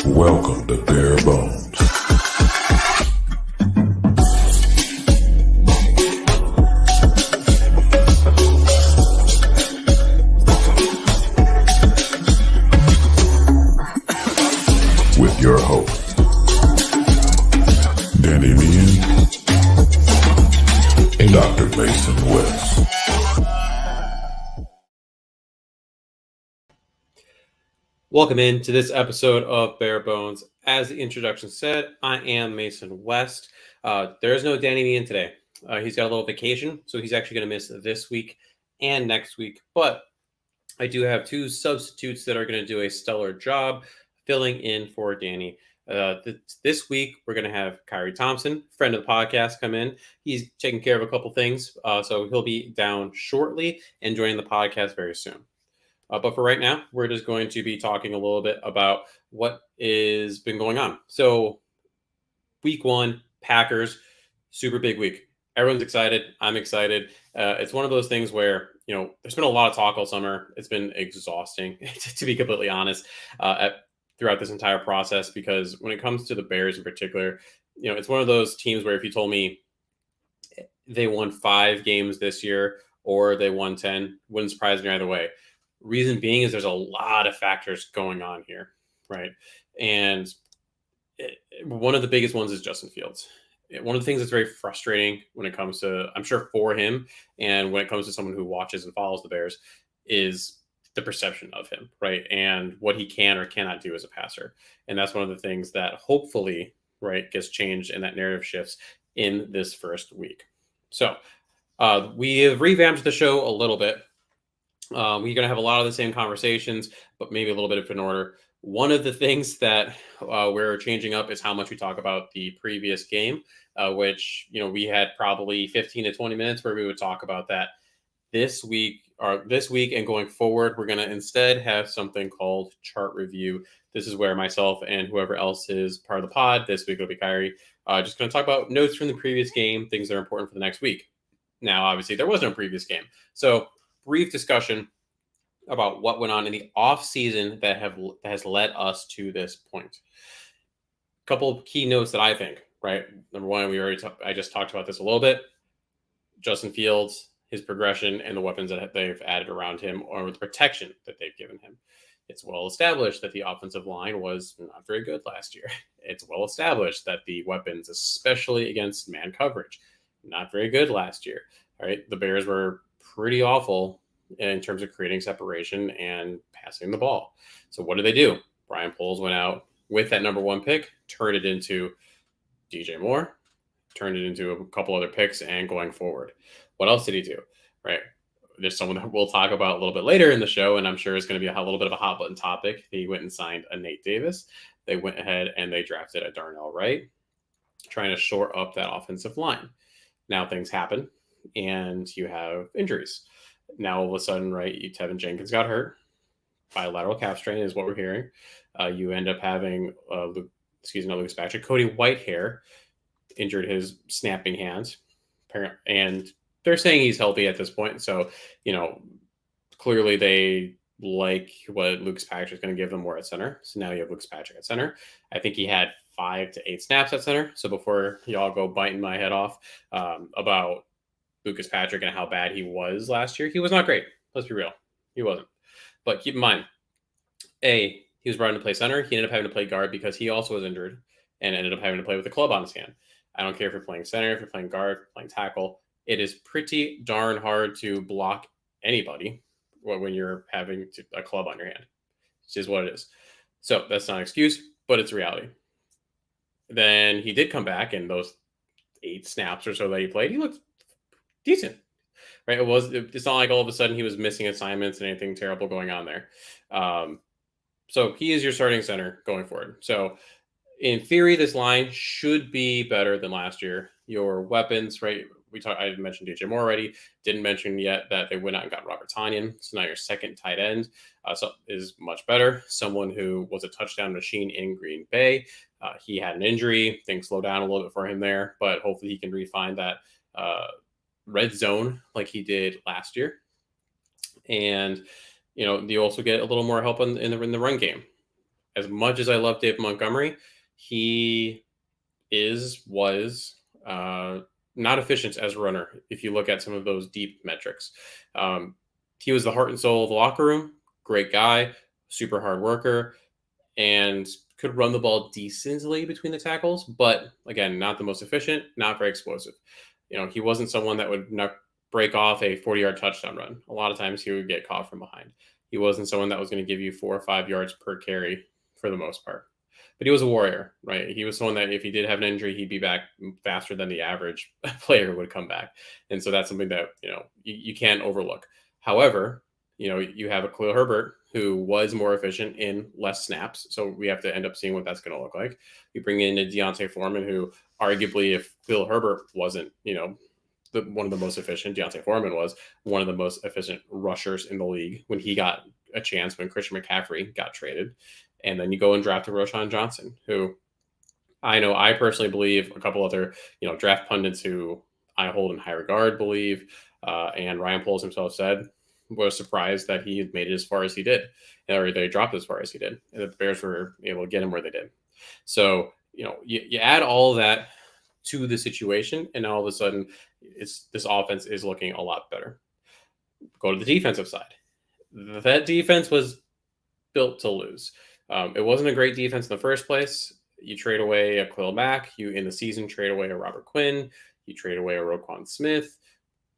Welcome to Bare Bones. With your host, Danny Meehan and Dr. Mason West. Welcome in to this episode of Bare Bones. As the introduction said, I am Mason West. There is no Danny Meehan today. He's got a little vacation, so he's actually going to miss this week and next week. But I do have two substitutes that are going to do a stellar job filling in for Danny. This week, we're going to have Khari Thompson, friend of the podcast, come in. He's taking care of a couple things, so he'll be down shortly and joining the podcast very soon. But for right now, we're just going to be talking a little bit about what has been going on. So week one, Packers, super big week. Everyone's excited. I'm excited. It's one of those things where, there's been a lot of talk all summer. It's been exhausting, to be completely honest, throughout this entire process, because when it comes to the Bears in particular, it's one of those teams where if you told me they won 5 games this year or they won 10, wouldn't surprise me either way. Reason being is there's a lot of factors going on here, right? And one of the biggest ones is Justin Fields. One of the things that's very frustrating when it comes to, I'm sure for him, and when it comes to someone who watches and follows the Bears, is the perception of him, right? And what he can or cannot do as a passer. And that's one of the things that hopefully, right, gets changed and that narrative shifts in this first week. So we have revamped the show a little bit. We're going to have a lot of the same conversations, but maybe a little bit of an order. One of the things that we're changing up is how much we talk about the previous game, which, we had probably 15 to 20 minutes where we would talk about that. This week and going forward, we're going to instead have something called chart review. This is where myself and whoever else is part of the pod, this week will be Khari, just going to talk about notes from the previous game, things that are important for the next week. Now, obviously, there was no previous game. So brief discussion about what went on in the offseason that has led us to this point. A couple of key notes that I think, right? Number one, I just talked about this a little bit. Justin Fields, his progression and the weapons that they've added around him, or the protection that they've given him. It's well established that the offensive line was not very good last year. It's well established that the weapons, especially against man coverage, not very good last year. All right, the Bears were pretty awful in terms of creating separation and passing the ball. So what did they do? Brian Poles went out with that number 1 pick, turned it into DJ Moore, turned it into a couple other picks, and going forward. What else did he do? Right? There's someone that we'll talk about a little bit later in the show, and I'm sure it's going to be a little bit of a hot button topic. He went and signed a Nate Davis. They went ahead and they drafted a Darnell Wright, trying to shore up that offensive line. Now things happen, and you have injuries. Now, all of a sudden, right, Tevin Jenkins got hurt. Bilateral calf strain is what we're hearing. You end up having, Lucas Patrick, Cody Whitehair injured his snapping hand. And they're saying he's healthy at this point. So, clearly they like what Lucas Patrick is going to give them more at center. So now you have Lucas Patrick at center. I think he had 5 to 8 snaps at center. So before y'all go biting my head off about Lucas Patrick and how bad he was last year, he was not great. Let's be real. He wasn't. But keep in mind, he was brought in to play center. He ended up having to play guard because he also was injured and ended up having to play with a club on his hand. I don't care if you're playing center, if you're playing guard, playing tackle. It is pretty darn hard to block anybody when you're having a club on your hand. It's just what it is. So that's not an excuse, but it's reality. Then he did come back, and those 8 snaps or so that he played, he looked decent, right? It's not like all of a sudden he was missing assignments and anything terrible going on there. So he is your starting center going forward. So in theory, this line should be better than last year. Your weapons, right? I mentioned DJ Moore already. Didn't mention yet that they went out and got Robert Tonyan. So now your second tight end is much better. Someone who was a touchdown machine in Green Bay. He had an injury. Things slowed down a little bit for him there, but hopefully he can refine that red zone like he did last year. And you also get a little more help in the run game. As much as I love Dave Montgomery, he was not efficient as a runner. If you look at some of those deep metrics, he was the heart and soul of the locker room. Great guy, super hard worker, and could run the ball decently between the tackles. But again, not the most efficient, not very explosive. He wasn't someone that would not break off a 40-yard touchdown run. A lot of times he would get caught from behind. He wasn't someone that was going to give you 4 or 5 yards per carry for the most part. But he was a warrior, right? He was someone that if he did have an injury, he'd be back faster than the average player would come back. And so that's something that, you can't overlook. However, you have a Khalil Herbert who was more efficient in less snaps. So we have to end up seeing what that's going to look like. You bring in a Deontay Foreman who arguably, if Khalil Herbert wasn't, one of the most efficient, Deontay Foreman was one of the most efficient rushers in the league when he got a chance when Christian McCaffrey got traded. And then you go and draft a Roschon Johnson, who I personally believe, a couple other, draft pundits who I hold in high regard believe, and Ryan Poles himself said, was surprised that he had made it as far as he did, or they dropped as far as he did, and that the Bears were able to get him where they did. So, you add all of that to the situation, and all of a sudden, this offense is looking a lot better. Go to the defensive side. That defense was built to lose. It wasn't a great defense in the first place. You trade away a Khalil Mack. You, in the season, trade away a Robert Quinn. You trade away a Roquan Smith.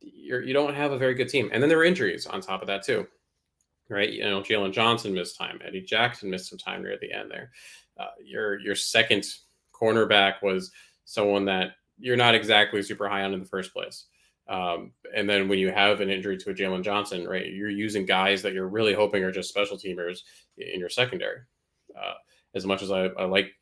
You don't have a very good team. And then there were injuries on top of that, too. Right? Jalen Johnson missed time. Eddie Jackson missed some time near the end there. Your second cornerback was someone that you're not exactly super high on in the first place. And then when you have an injury to a Jalen Johnson, right, you're using guys that you're really hoping are just special teamers in your secondary. As much as I like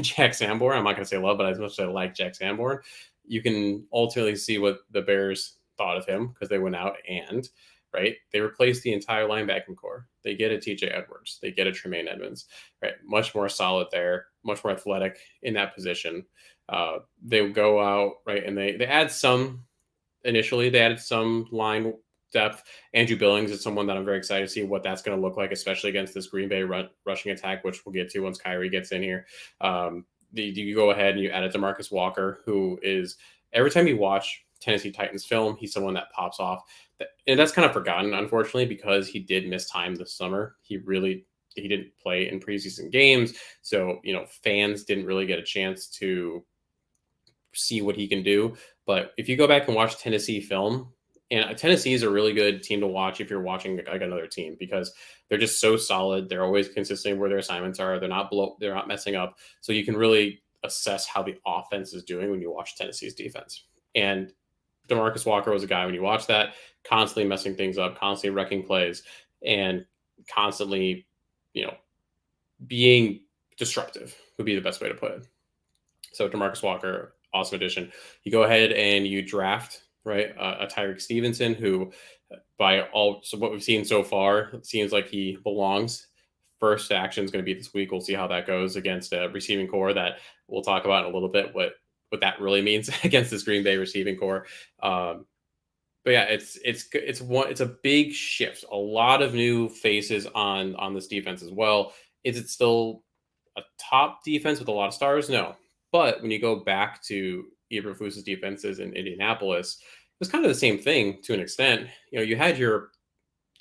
Jack Sanborn, I'm not going to say love, but as much as I like Jack Sanborn, you can ultimately see what the Bears thought of him because they went out and, right, they replaced the entire linebacking core. They get a TJ Edwards. They get a Tremaine Edmonds, right? Much more solid there, much more athletic in that position. They go out, right, and they add some. Initially, they added some line depth. Andrew Billings is someone that I'm very excited to see what that's going to look like, especially against this Green Bay rushing attack, which we'll get to once Khari gets in here. You go ahead and you add a DeMarcus Walker, who is, every time you watch Tennessee Titans film, he's someone that pops off. And that's kind of forgotten, unfortunately, because he did miss time this summer. He didn't play in preseason games. So, fans didn't really get a chance to see what he can do. But if you go back and watch Tennessee film, and Tennessee is a really good team to watch if you're watching like another team, because they're just so solid. They're always consistent where their assignments are. They're not messing up. So you can really assess how the offense is doing when you watch Tennessee's defense. And DeMarcus Walker was a guy, when you watch that, constantly messing things up, constantly wrecking plays, and constantly, being disruptive would be the best way to put it. So DeMarcus Walker, awesome addition. You go ahead and you draft, right, a Tyreek Stevenson, who so what we've seen so far, it seems like he belongs. First action is going to be this week. We'll see how that goes against a receiving core that we'll talk about in a little bit, what that really means against this Green Bay receiving core. But yeah, it's a big shift. A lot of new faces on this defense as well. Is it still a top defense with a lot of stars? No. But when you go back to Eberflus's defenses in Indianapolis, it was kind of the same thing to an extent. You had your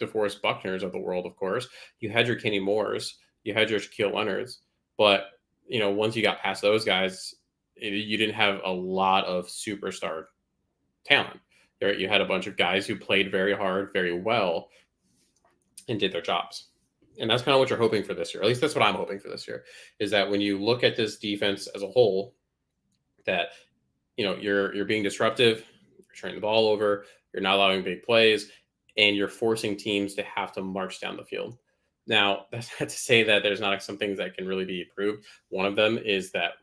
DeForest Buckners of the world, of course. You had your Kenny Moores. You had your Shaquille Leonards. But, once you got past those guys, you didn't have a lot of superstar talent. You had a bunch of guys who played very hard, very well, and did their jobs. And that's kind of what you're hoping for this year. At least that's what I'm hoping for this year, is that when you look at this defense as a whole, that, you're being disruptive, you're turning the ball over, you're not allowing big plays, and you're forcing teams to have to march down the field. Now, that's not to say that there's not some things that can really be improved. One of them is that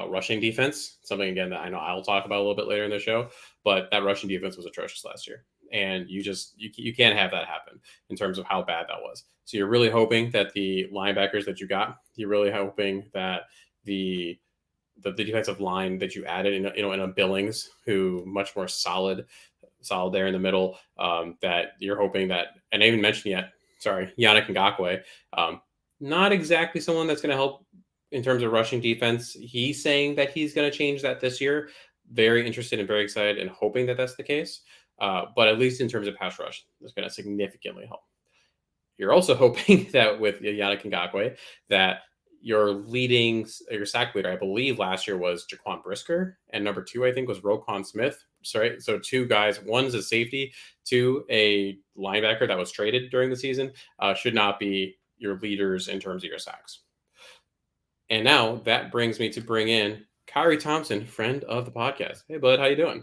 rushing defense, something, again, that I know I'll talk about a little bit later in the show. but that rushing defense was atrocious last year. And you can't have that happen in terms of how bad that was. So you're really hoping that the linebackers that you got, you're really hoping that the defensive line that you added in a Billings, who much more solid there in the middle, that you're hoping that, and I even mentioned Yannick Ngakoue, not exactly someone that's going to help in terms of rushing defense. He's saying that he's going to change that this year. Very interested and very excited and hoping that that's the case. But at least in terms of pass rush, it's going to significantly help. You're also hoping that with Yannick Ngakoue, that your sack leader, I believe last year was Jaquan Brisker, and number 2, I think, was Roquan Smith. Sorry, so 2 guys, one's a safety, 2 a linebacker that was traded during the season, should not be your leaders in terms of your sacks. And now that brings me to bring in Khari Thompson, friend of the podcast. Hey, bud, how you doing?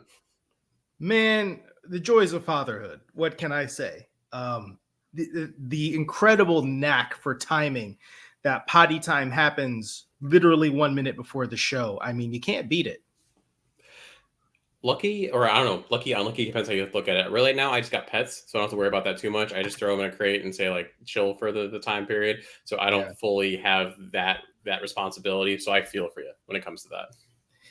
Man, the joys of fatherhood. What can I say? The incredible knack for timing. That potty time happens literally 1 minute before the show. I mean, you can't beat it. Lucky, or I don't know, lucky, unlucky, depends how you look at it. Really now, I just got pets, so I don't have to worry about that too much. I just throw them in a crate and say, like, chill for the time period. So I don't fully have that responsibility. So I feel for you when it comes to that.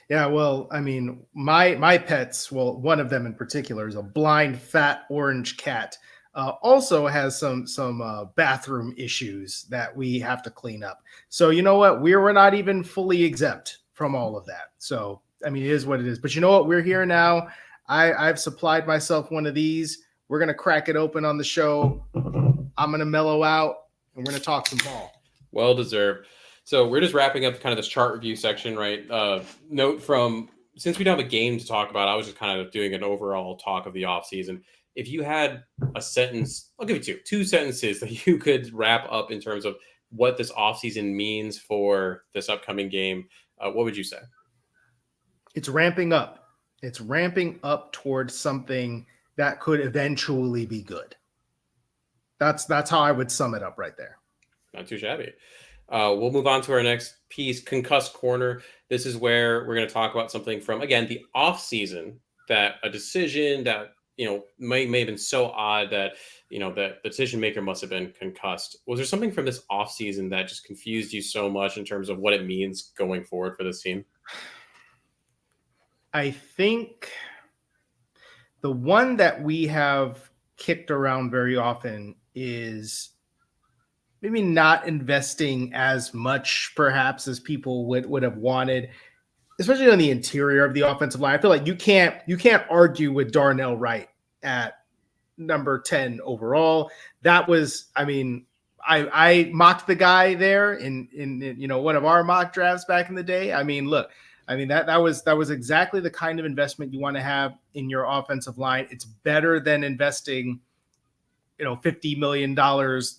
Yeah, well, I mean, my pets, well, one of them in particular is a blind, fat, orange cat. Also has some bathroom issues that we have to clean up. So you know what? We're not even fully exempt from all of that. So, I mean, it is what it is. But you know what? We're here now. I've supplied myself one of these. We're going to crack it open on the show. I'm going to mellow out, and we're going to talk some ball. Well deserved. So we're just wrapping up kind of this chart review section, right? Note from, since we don't have a game to talk about, I was just kind of doing an overall talk of the offseason. If you had a sentence, I'll give you two sentences that you could wrap up in terms of what this offseason means for this upcoming game, what would you say? It's ramping up. It's ramping up towards something that could eventually be good. That's how I would sum it up right there. Not too shabby. We'll move on to our next piece, Concussed Corner. This is where we're going to talk about something from, again, the offseason, that a decision that, may have been so odd that, that the decision maker must have been concussed. Was there something from this offseason that just confused you so much in terms of what it means going forward for this team? I think the one that we have kicked around very often is maybe not investing as much perhaps as people would have wanted, especially on the interior of the offensive line. I feel like you can't argue with Darnell Wright at number 10 overall. That was, I mean, I mocked the guy there in one of our mock drafts back in the day. I mean, look, that was exactly the kind of investment you want to have in your offensive line. It's better than investing, $50 million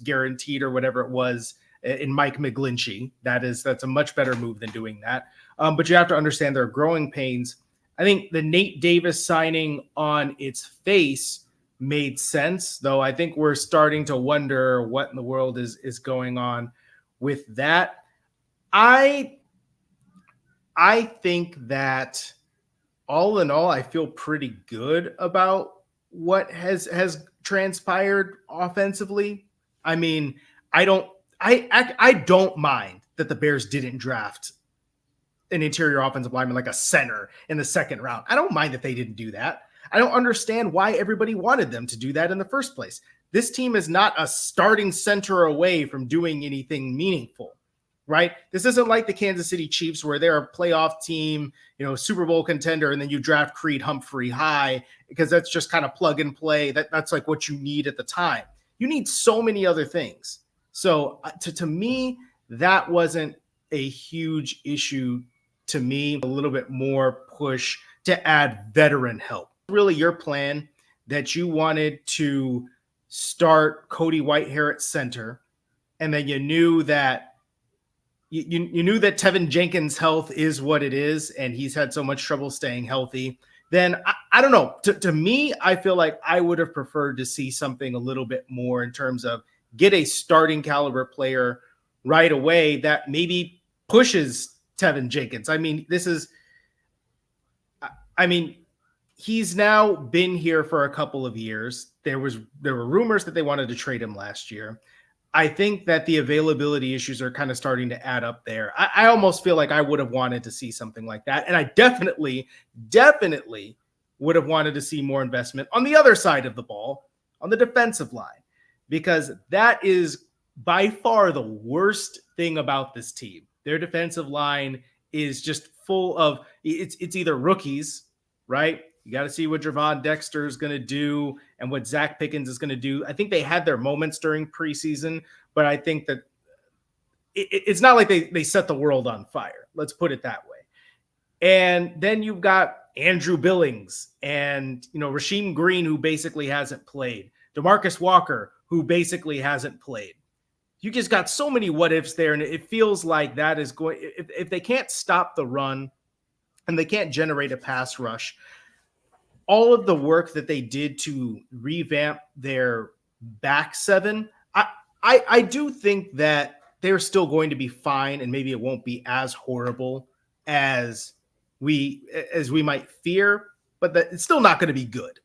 guaranteed or whatever it was in Mike McGlinchey. That's a much better move than doing that. But you have to understand there are growing pains. I think the Nate Davis signing on its face made sense, though I think we're starting to wonder what in the world is going on with that. I think that all in all, I feel pretty good about what has transpired offensively. I mean, I don't mind that the Bears didn't draft an interior offensive lineman like a center in the second round. I don't mind that they didn't do that. I don't understand why everybody wanted them to do that in the first place. This team is not a starting center away from doing anything meaningful, right? This isn't like the Kansas City Chiefs where they're a playoff team, Super Bowl contender, and then you draft Creed Humphrey high because that's just kind of plug and play. That's like what you need at the time. You need so many other things. So to me, that wasn't a huge issue to me. A little bit more push to add veteran help. Really your plan that you wanted to start Cody Whitehair at center, and then you knew that you knew that Tevin Jenkins' health is what it is, and he's had so much trouble staying healthy. Then I don't know. To me, I feel like I would have preferred to see something a little bit more in terms of get a starting caliber player right away that maybe pushes Tevin Jenkins. he's now been here for a couple of years. There were rumors that they wanted to trade him last year. I think that the availability issues are kind of starting to add up there. I almost feel like I would have wanted to see something like that. And I definitely would have wanted to see more investment on the other side of the ball, on the defensive line, because that is by far the worst thing about this team. Their defensive line is just full of, it's either rookies, right? You got to see what Javon Dexter is going to do and what Zach Pickens is going to do. I think they had their moments during preseason, but I think that it's not like they set the world on fire. Let's put it that way. And then you've got Andrew Billings and, Rasheem Green, who basically hasn't played. DeMarcus Walker, who basically hasn't played. You just got so many what ifs there. And it feels like that is going, if they can't stop the run and they can't generate a pass rush, all of the work that they did to revamp their back seven, I do think that they're still going to be fine, and maybe it won't be as horrible as we might fear, but it's still not going to be good.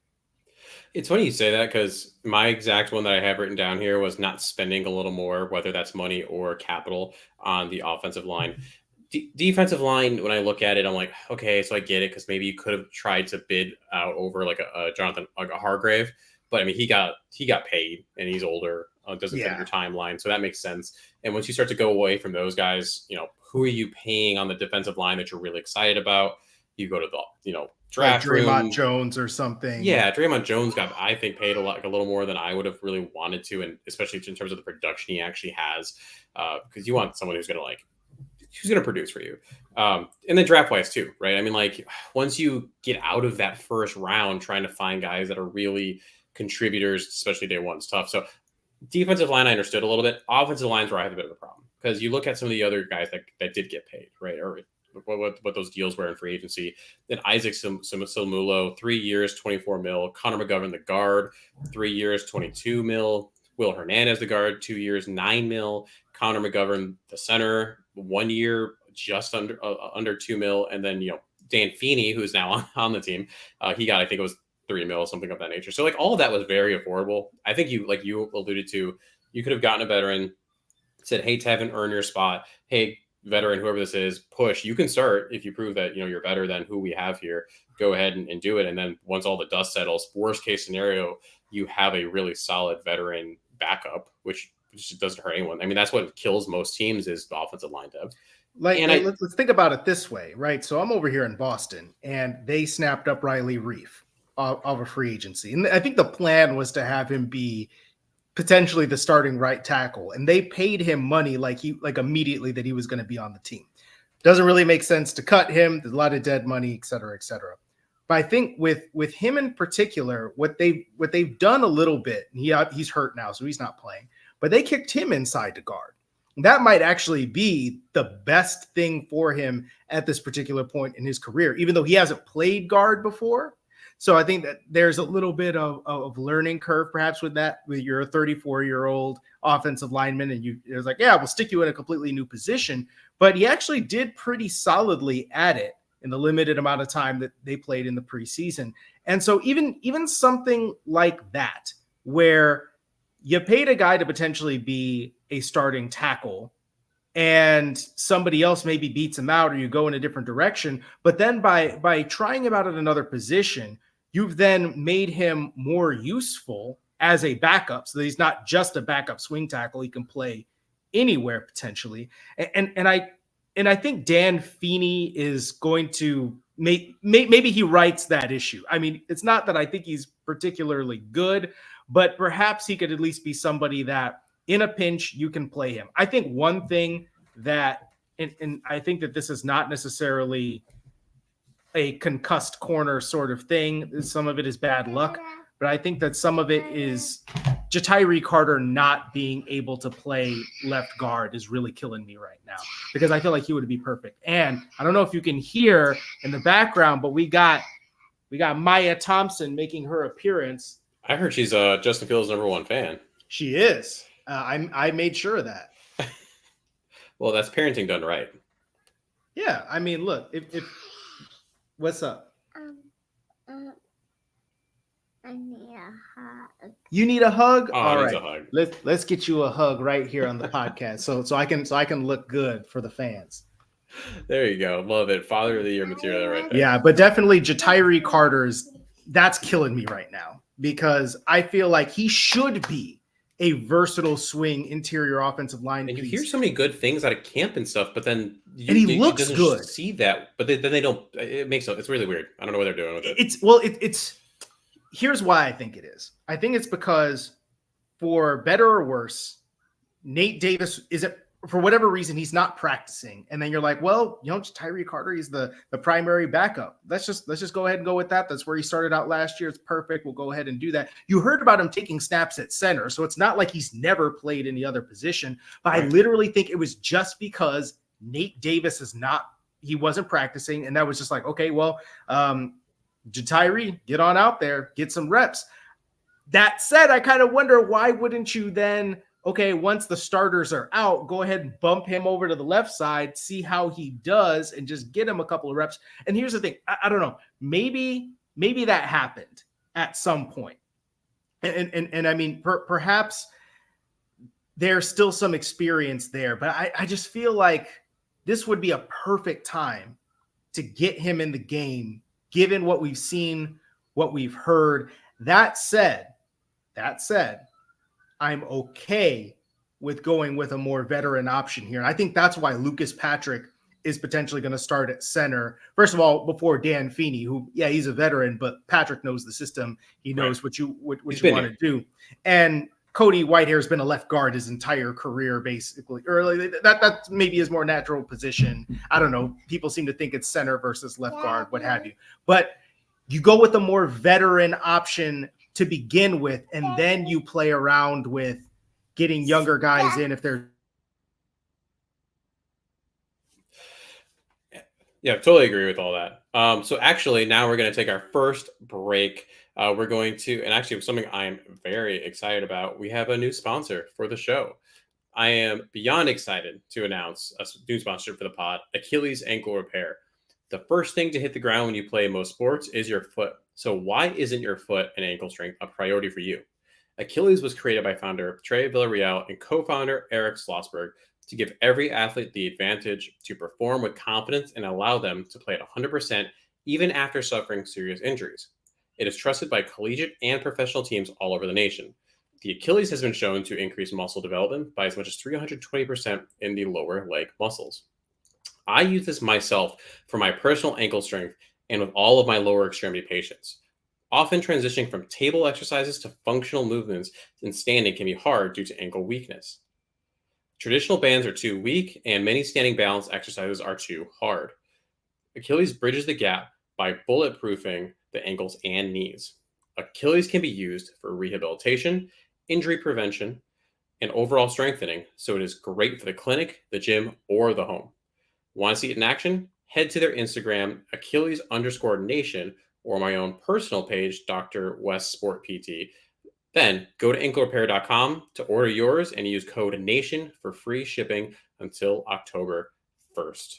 It's funny you say that, because my exact one that I have written down here was not spending a little more, whether that's money or capital, on the offensive line. Defensive line, when I look at it, I'm like, okay, so I get it, because maybe you could have tried to bid out over like a Jonathan, like a Hargrave, but I mean, he got paid and he's older. It doesn't fit your timeline, so that makes sense. And once you start to go away from those guys, who are you paying on the defensive line that you're really excited about? You go to the draft like Draymond room. Jones or something. Yeah, Draymond Jones got, I think, paid a little more than I would have really wanted to, and especially in terms of the production he actually has, because you want someone who's going to produce for you. And then draft wise too, right? I mean, like, once you get out of that first round, trying to find guys that are really contributors, especially day one, is tough. So defensive line, I understood a little bit. Offensive lines where I have a bit of a problem, because you look at some of the other guys that did get paid, right? Or what those deals were in free agency. Then Isaac Silmulo, 3 years, 24 mil. Connor McGovern, the guard, 3 years, 22 mil. Will Hernandez, the guard, 2 years, 9 mil. Connor McGovern, the center, 1 year, just under 2 mil. And then, Dan Feeney, who's now on the team, he got, I think it was 3 mil, something of that nature. So like all of that was very affordable. I think you alluded to, you could have gotten a veteran, said, hey, Tevin, earn your spot. Hey, veteran, whoever this is, push. You can start if you prove that, you're better than who we have here. Go ahead and do it. And then once all the dust settles, worst case scenario, you have a really solid veteran backup, which doesn't hurt anyone. I mean, that's what kills most teams, is the offensive line depth. Let's think about it this way, right? So I'm over here in Boston, and they snapped up Riley Reef of a free agency. And I think the plan was to have him be potentially the starting right tackle. And they paid him money like immediately that he was going to be on the team. Doesn't really make sense to cut him. There's a lot of dead money, et cetera, et cetera. But I think with him in particular, what they've done a little bit, he's hurt now, so he's not playing, but they kicked him inside to guard. That might actually be the best thing for him at this particular point in his career, even though he hasn't played guard before. So I think that there's a little bit of learning curve perhaps with that, with your 34-year-old offensive lineman, and it was like, yeah, we'll stick you in a completely new position. But he actually did pretty solidly at it in the limited amount of time that they played in the preseason. And so even something like that, where you paid a guy to potentially be a starting tackle and somebody else maybe beats him out, or you go in a different direction, but then by trying him out at another position, you've then made him more useful as a backup, so that he's not just a backup swing tackle. He can play anywhere potentially. And I think Dan Feeney is going to maybe he writes that issue. I mean, it's not that I think he's particularly good, but perhaps he could at least be somebody that in a pinch you can play him. I think one thing that, and I think that this is not necessarily a concussed corner sort of thing. Some of it is bad luck, but I think that some of it is Ja'Tyre Carter not being able to play left guard is really killing me right now, because I feel like he would be perfect. And I don't know if you can hear in the background, but we got Maya Thompson making her appearance. I heard she's Justin Fields' #1 fan. She is. I made sure of that. Well, that's parenting done right. Yeah, I mean, look, if what's up? I need a hug. You need a hug? Oh, All he needs right. a hug. Let's get you a hug right here on the podcast. So I can look good for the fans. There you go. Love it. Father of the Year material right there. Yeah, but definitely Jatiri Carter's that's killing me right now because I feel like he should be a versatile swing interior offensive line And you piece. hear so many good things out of camp and stuff, but then he looks doesn't good. See that, but then they don't. It makes it's really weird. I don't know what they're doing with it. It's here's why I think it is. I think it's because for better or worse, Nate Davis isn't, for whatever reason, he's not practicing. And then you're like, well, Tyree Carter, he's the primary backup. Let's just go ahead and go with that. That's where he started out last year. It's perfect. We'll go ahead and do that. You heard about him taking snaps at center. So it's not like he's never played any other position. But right. I literally think it was just because Nate Davis he wasn't practicing. And that was just like, okay, well, Tyree, get on out there, get some reps. That said, I kind of wonder, why wouldn't you then, okay, once the starters are out, go ahead and bump him over to the left side, see how he does, and just get him a couple of reps. And here's the thing. I don't know. Maybe that happened at some point. And I mean, perhaps there's still some experience there, but I just feel like this would be a perfect time to get him in the game, given what we've seen, what we've heard. That said, I'm okay with going with a more veteran option here. And I think that's why Lucas Patrick is potentially going to start at center. First of all, before Dan Feeney, who, yeah, he's a veteran, but Patrick knows the system. He knows what you want to do. And Cody Whitehair has been a left guard his entire career, basically. Early that maybe his more natural position. I don't know. People seem to think it's center versus left guard, what have you. But you go with a more veteran option to begin with, and then you play around with getting younger guys in if they're. Yeah, totally agree with all that. So actually, now we're going to take our first break. We're going to, and actually something I'm very excited about, we have a new sponsor for the show. I am beyond excited to announce a new sponsor for the pod, Achilles Ankle Repair. The first thing to hit the ground when you play most sports is your foot. So why isn't your foot and ankle strength a priority for you? Achilles was created by founder Trey Villarreal and co-founder Eric Schlossberg to give every athlete the advantage to perform with confidence and allow them to play at 100% even after suffering serious injuries. It is trusted by collegiate and professional teams all over the nation. The Achilles has been shown to increase muscle development by as much as 320% in the lower leg muscles. I use this myself for my personal ankle strength and with all of my lower extremity patients. Often transitioning from table exercises to functional movements in standing can be hard due to ankle weakness. Traditional bands are too weak and many standing balance exercises are too hard. Achilles bridges the gap by bulletproofing the ankles and knees. Achilles can be used for rehabilitation, injury prevention, and overall strengthening, so it is great for the clinic, the gym, or the home. Want to see it in action? Head to their Instagram, Achilles_Nation, or my own personal page, Dr. West Sport PT. Then go to anklerepair.com to order yours and use code NATION for free shipping until October 1st.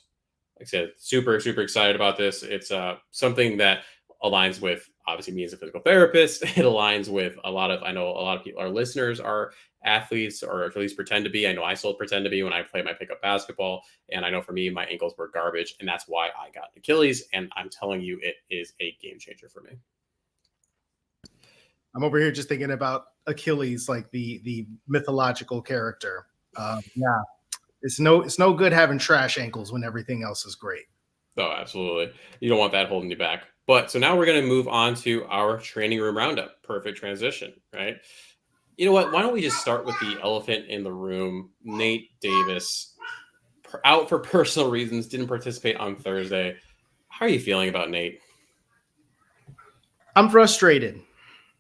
Like I said, super, super excited about this. It's something that aligns with, obviously, me as a physical therapist. It aligns with I know a lot of people, our listeners are athletes, or at least pretend to be. I know I still pretend to be when I play my pickup basketball. And I know for me, my ankles were garbage. And that's why I got Achilles. And I'm telling you, it is a game changer for me. I'm over here just thinking about Achilles, like the mythological character. Yeah, it's no good having trash ankles when everything else is great. Oh, absolutely. You don't want that holding you back. But so now we're going to move on to our training room roundup. Perfect transition, right? You know what? Why don't we just start with the elephant in the room? Nate Davis, out for personal reasons, didn't participate on Thursday. How are you feeling about Nate? I'm frustrated.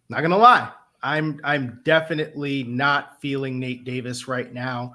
Not gonna lie. I'm definitely not feeling Nate Davis right now.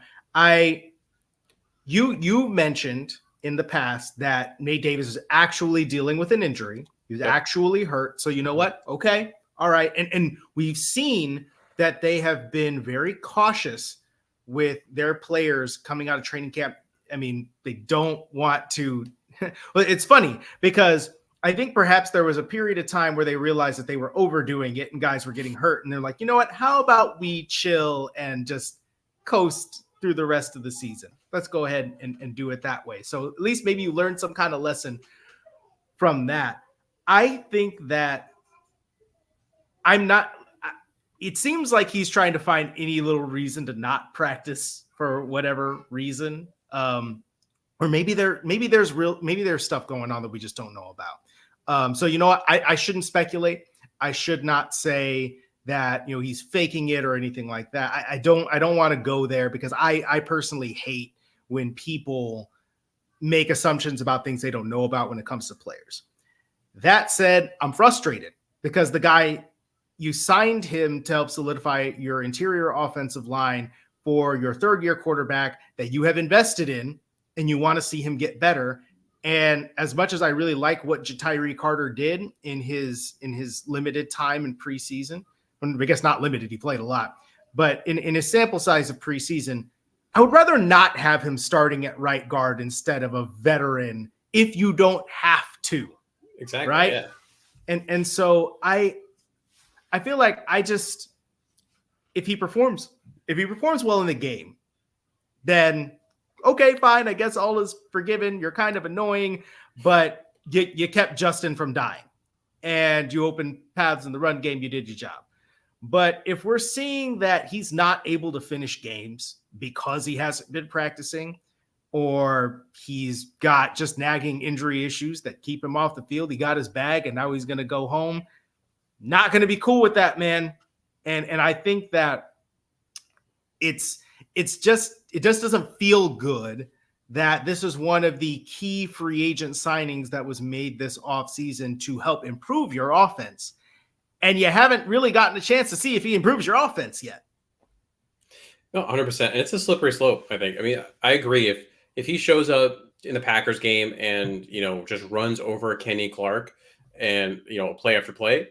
You mentioned in the past that Nate Davis is actually dealing with an injury. He was actually hurt. So you know what? Okay. All right. And we've seen that they have been very cautious with their players coming out of training camp. I mean, they don't want to. Well, it's funny because I think perhaps there was a period of time where they realized that they were overdoing it and guys were getting hurt. And they're like, you know what? How about we chill and just coast through the rest of the season? Let's go ahead and do it that way. So at least maybe you learned some kind of lesson from that. I think that it seems like he's trying to find any little reason to not practice for whatever reason. Or maybe there's stuff going on that we just don't know about. So you know what? I shouldn't speculate. I should not say that he's faking it or anything like that. I don't want to go there because I personally hate when people make assumptions about things they don't know about when it comes to players. That said, I'm frustrated because the guy, you signed him to help solidify your interior offensive line for your third-year quarterback that you have invested in, and you want to see him get better. And as much as I really like what Tyree Carter did in his limited time in preseason, I guess not limited, he played a lot, but in his sample size of preseason, I would rather not have him starting at right guard instead of a veteran if you don't have to. Exactly. Right. Yeah. And so I feel like if he performs well in the game, then okay, fine. I guess all is forgiven. You're kind of annoying, but you kept Justin from dying and you opened paths in the run game. You did your job. But if we're seeing that he's not able to finish games because he hasn't been practicing, or he's got just nagging injury issues that keep him off the field, he got his bag and now he's going to go home. Not going to be cool with that, man. And I think that it just doesn't feel good that this is one of the key free agent signings that was made this offseason to help improve your offense. And you haven't really gotten a chance to see if he improves your offense yet. No, 100%. And it's a slippery slope, I think. I mean, I agree. If he shows up in the Packers game and, just runs over Kenny Clark and, play after play,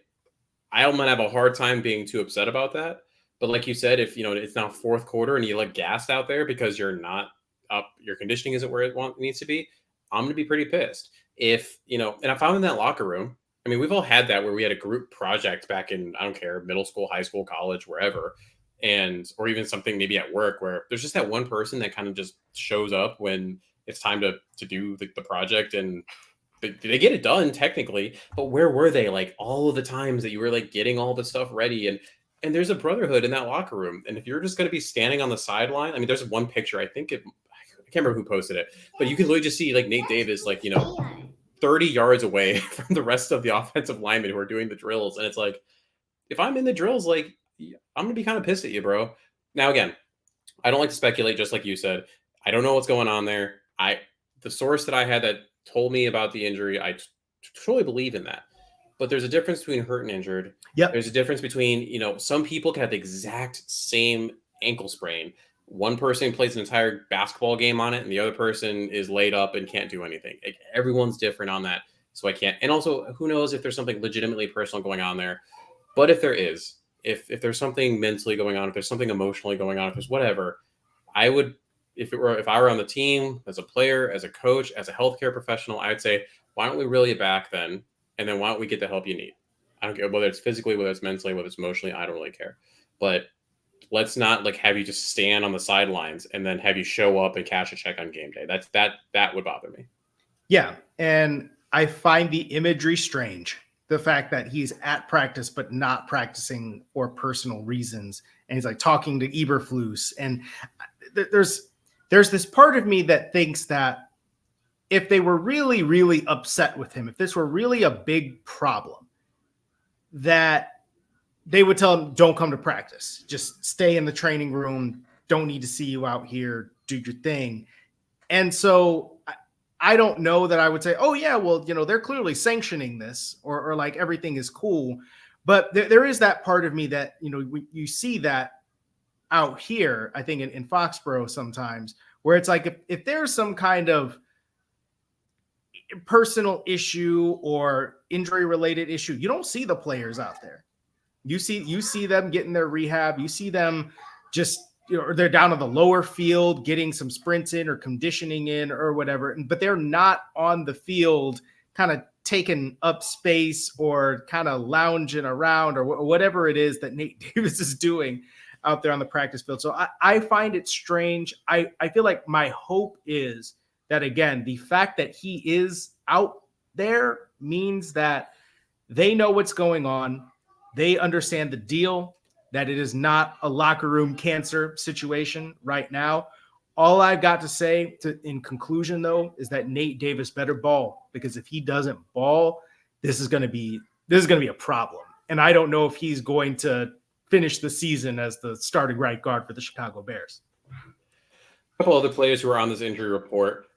I might have a hard time being too upset about that. But like you said, if, it's now fourth quarter and you look gassed out there because you're not up, your conditioning isn't where it needs to be, I'm going to be pretty pissed. If, and if I'm in that locker room, I mean, we've all had that where we had a group project back in, I don't care, middle school, high school, college, wherever. Or even something maybe at work where there's just that one person that kind of just shows up when it's time to do the project, and they get it done technically, but where were they like all of the times that you were like getting all the stuff ready? And there's a brotherhood in that locker room. And if you're just going to be standing on the sideline, I mean, there's one picture, I can't remember who posted it, but you can literally just see like Nate Davis, 30 yards away from the rest of the offensive linemen who are doing the drills. And it's like, if I'm in the drills, I'm going to be kind of pissed at you, bro. Now, again, I don't like to speculate, just like you said. I don't know what's going on there. The source that I had that told me about the injury, I truly believe in that. But there's a difference between hurt and injured. Yep. There's a difference between, some people can have the exact same ankle sprain. One person plays an entire basketball game on it, and the other person is laid up and can't do anything. Everyone's different on that. So I can't. And also, who knows if there's something legitimately personal going on there. But if there is, if there's something mentally going on, if there's something emotionally going on, if there's whatever, I would, if I were on the team as a player, as a coach, as a healthcare professional, I'd say, why don't we reel you back then? And then why don't we get the help you need? I don't care whether it's physically, whether it's mentally, whether it's emotionally, I don't really care. But let's not have you just stand on the sidelines and then have you show up and cash a check on game day. That would bother me. Yeah. And I find the imagery strange. The fact that he's at practice, but not practicing for personal reasons. And he's talking to Eberflus. And there's this part of me that thinks that if they were really, really upset with him, if this were really a big problem, that they would tell him, don't come to practice. Just stay in the training room. Don't need to see you out here. Do your thing. And so I don't know that I would say, oh, yeah, well, they're clearly sanctioning this or everything is cool. But there is that part of me that, you see that out here, I think in Foxborough sometimes, where it's if there's some kind of personal issue or injury related issue, you don't see the players out there. You see them getting their rehab. You see them just, they're down on the lower field, getting some sprints in or conditioning in or whatever, but they're not on the field kind of taking up space or kind of lounging around or whatever it is that Nate Davis is doing out there on the practice field. So I find it strange. I feel like my hope is that, again, the fact that he is out there means that they know what's going on. They understand the deal, that it is not a locker room cancer situation right now. All I've got to say in conclusion, though, is that Nate Davis better ball, because if he doesn't ball, this is going to be a problem. And I don't know if he's going to finish the season as the starting right guard for the Chicago Bears. A couple other players who are on this injury report.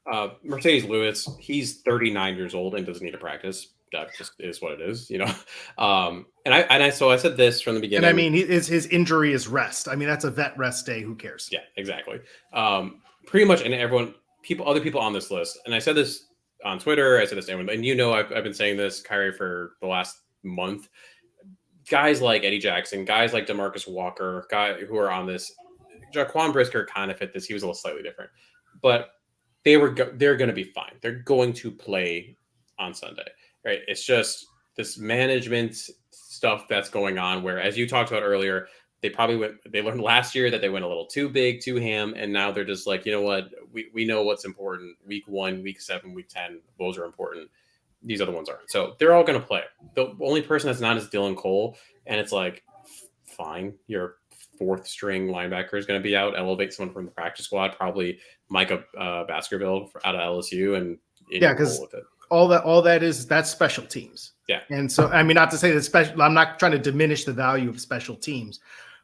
Mercedes Lewis, he's 39 years old and doesn't need to practice. That just is what it is, you know. So I said this from the beginning. And I mean, his injury is rest. I mean, that's a vet rest day. Who cares? Yeah, exactly. Pretty much, and other people on this list. And I said this on Twitter. I said this to everyone, and you know, I've been saying this, Khari, for the last month. Guys like Eddie Jackson, guys like DeMarcus Walker, guys who are on this. Jaquan Brisker kind of fit this. He was a little slightly different, but they're going to be fine. They're going to play on Sunday, right? It's just this management stuff that's going on where, as you talked about earlier, they learned last year that they went a little too big, too ham, and now they're just like, you know what? We know what's important. Week 1, week 7, week 10, those are important. These other ones aren't. So they're all going to play. The only person that's not is Dylan Cole, and it's like, fine, your 4th string linebacker is going to be out. Elevate someone from the practice squad, probably Micah Baskerville out of LSU, and because all that's special teams. Yeah. And so, I mean, not to say that I'm not trying to diminish the value of special teams,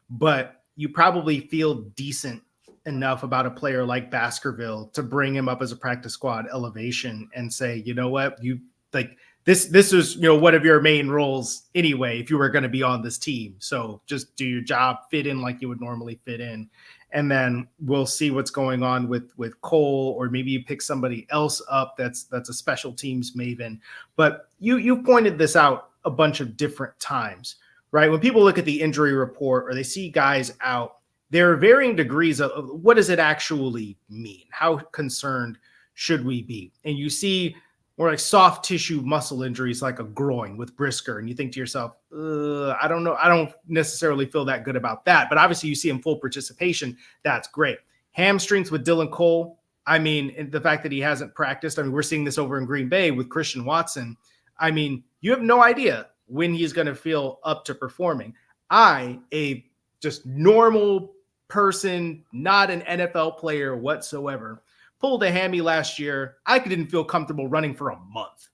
but you probably feel decent enough about a player like Baskerville to bring him up as a practice squad elevation and say, you know what, you like this is, you know, one of your main roles anyway, if you were going to be on this team. So just do your job, fit in like you would normally fit in. And then we'll see what's going on with Cole, or maybe you pick somebody else up that's a special teams maven. But you pointed this out a bunch of different times, right? When people look at the injury report or they see guys out, there are varying degrees of what does it actually mean? How concerned should we be? And you see more like soft tissue muscle injuries like a groin with Brisker, and you think to yourself, I don't know. I don't necessarily feel that good about that. But obviously you see him full participation. That's great. Hamstrings with Dylan Cole. I mean, the fact that he hasn't practiced. I mean, we're seeing this over in Green Bay with Christian Watson. I mean, you have no idea when he's going to feel up to performing. A just normal person, not an NFL player whatsoever, pulled a hammy last year. I didn't feel comfortable running for a month.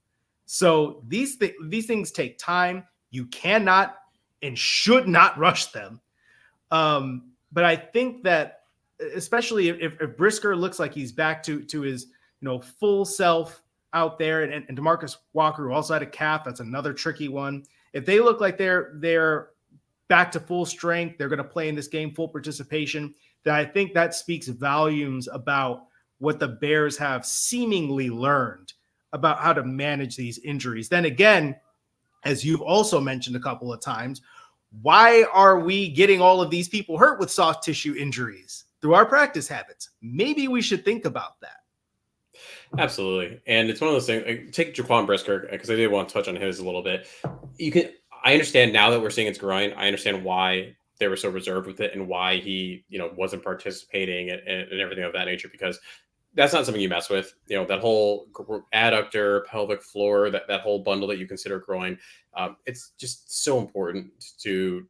So these things take time. You cannot and should not rush them. But I think that especially if Brisker looks like he's back to his, you know, full self out there, and DeMarcus Walker, who also had a calf, that's another tricky one. If they look like they're back to full strength, they're going to play in this game, full participation, then I think that speaks volumes about what the Bears have seemingly learned about how to manage these injuries. Then again, as you've also mentioned a couple of times, why are we getting all of these people hurt with soft tissue injuries through our practice habits? Maybe we should think about that. Absolutely. And it's one of those things, like, take Jaquan Brisker, because I did want to touch on his a little bit. I understand now that we're seeing it's growing. I understand why they were so reserved with it and why he, you know, wasn't participating and everything of that nature, because that's not something you mess with. You know, that whole adductor, pelvic floor, that whole bundle that you consider growing. It's just so important to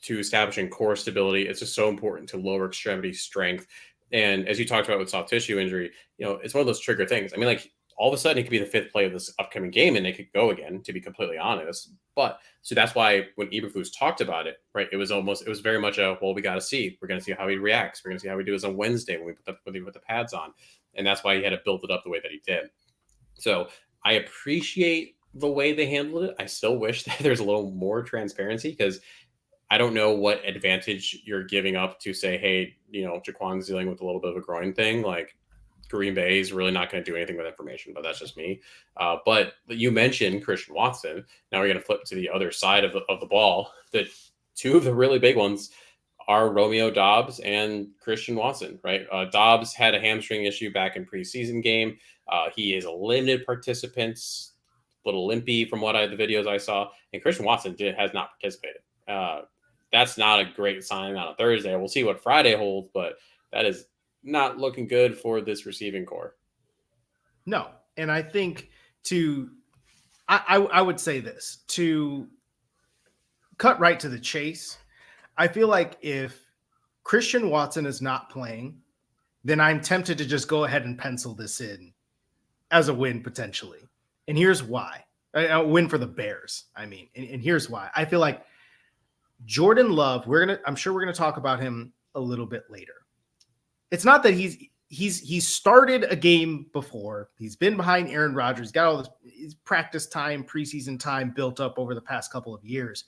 establishing core stability. It's just so important to lower extremity strength. And as you talked about with soft tissue injury, you know, it's one of those trigger things. I mean, like, all of a sudden it could be the 5th play of this upcoming game and they could go again, to be completely honest. But so that's why when Eberflus talked about it, right, it was very much we got to see. We're going to see how he reacts. We're going to see how he does on Wednesday when we put the pads on. And that's why he had to build it up the way that he did. So I appreciate the way they handled it. I still wish that there's a little more transparency, because I don't know what advantage you're giving up to say, hey, you know, Jaquan's dealing with a little bit of a groin thing. Like, Green Bay is really not going to do anything with information, but that's just me. But you mentioned Christian Watson. Now we're going to flip to the other side of the ball. The 2 of the really big ones are Romeo Doubs and Christian Watson, right? Doubs had a hamstring issue back in preseason game. He is a limited participants little limpy from the videos I saw, and Christian Watson has not participated. That's not a great sign on a Thursday. We'll see what Friday holds, but that is not looking good for this receiving core. No, and I think I would say this, to cut right to the chase. I feel like if Christian Watson is not playing, then I'm tempted to just go ahead and pencil this in as a win potentially. And here's why. A win for the Bears, I mean. And here's why. I feel like Jordan Love, I'm sure we're gonna talk about him a little bit later. It's not that he's started a game before. He's been behind Aaron Rodgers, got all his practice time, preseason time built up over the past couple of years.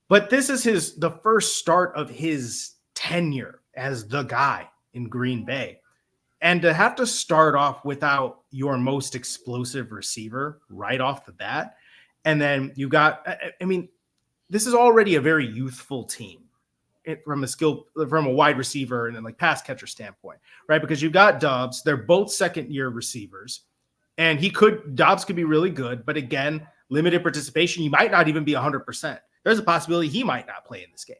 But this is the first start of his tenure as the guy in Green Bay. And to have to start off without your most explosive receiver right off the bat, and then you got, I mean, this is already a very youthful team from a wide receiver and then like pass catcher standpoint, right? Because you've got Dobbs, they're both second-year receivers, and Dobbs could be really good, but again, limited participation. You might not even be 100%. There's a possibility he might not play in this game.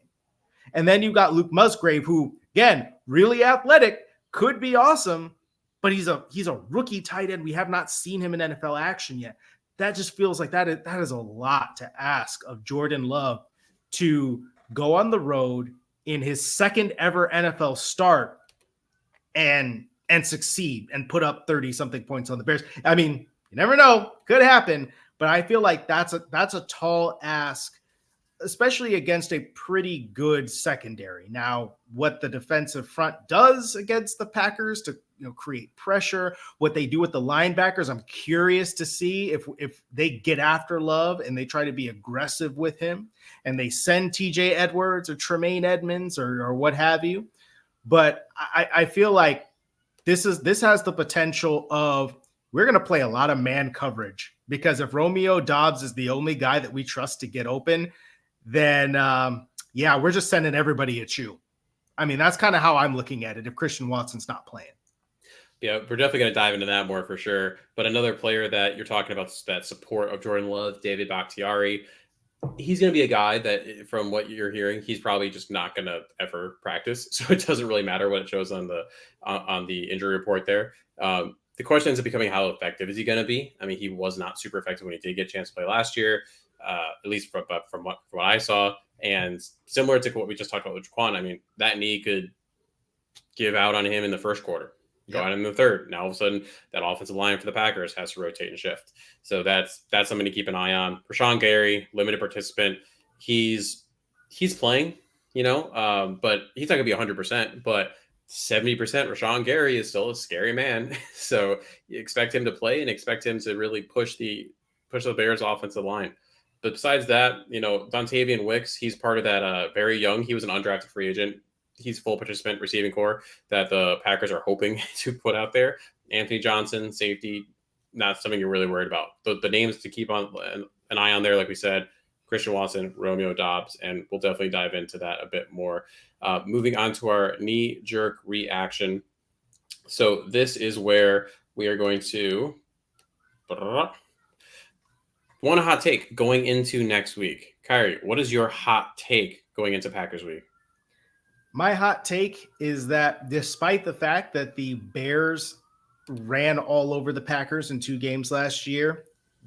And then you've got Luke Musgrave, who, again, really athletic, could be awesome, but he's a rookie tight end. We have not seen him in NFL action yet. That just feels like that is a lot to ask of Jordan Love to go on the road in his second ever NFL start and succeed and put up 30-something points on the Bears. I mean, you never know. Could happen. But I feel like that's a tall ask, especially against a pretty good secondary. Now, what the defensive front does against the Packers to create pressure, what they do with the linebackers, I'm curious to see if they get after Love and they try to be aggressive with him and they send TJ Edwards or Tremaine Edmonds or what have you. But I feel like this has the potential of, we're going to play a lot of man coverage, because if Romeo Dobbs is the only guy that we trust to get open, then we're just sending everybody at you. I mean, that's kind of how I'm looking at it if Christian Watson's not playing. Yeah, we're definitely going to dive into that more for sure. But another player that you're talking about, that support of Jordan Love, David Bakhtiari, he's going to be a guy that, from what you're hearing, he's probably just not going to ever practice. So it doesn't really matter what it shows on the injury report there. The question ends up becoming, how effective is he going to be? I mean, he was not super effective when he did get a chance to play last year, at least from what I saw. And similar to what we just talked about with Jaquan, I mean, that knee could give out on him in the first quarter, go out in the third. Now all of a sudden, that offensive line for the Packers has to rotate and shift. So that's something to keep an eye on. Rashawn Gary, limited participant. He's playing, but he's not going to be 100%. But 70% Rashawn Gary is still a scary man. So you expect him to play and expect him to really push the Bears offensive line. But besides that, Dontavian Wicks, he's part of that very young. He was an undrafted free agent. He's full participant receiving core that the Packers are hoping to put out there. Anthony Johnson, safety, not something you're really worried about. The names to keep on an eye on there, like we said, Christian Watson, Romeo Dobbs, and we'll definitely dive into that a bit more. Moving on to our knee-jerk reaction. So this is where we are going to want a hot take going into next week. Khari, what is your hot take going into Packers week? My hot take is that despite the fact that the Bears ran all over the Packers in 2 games last year,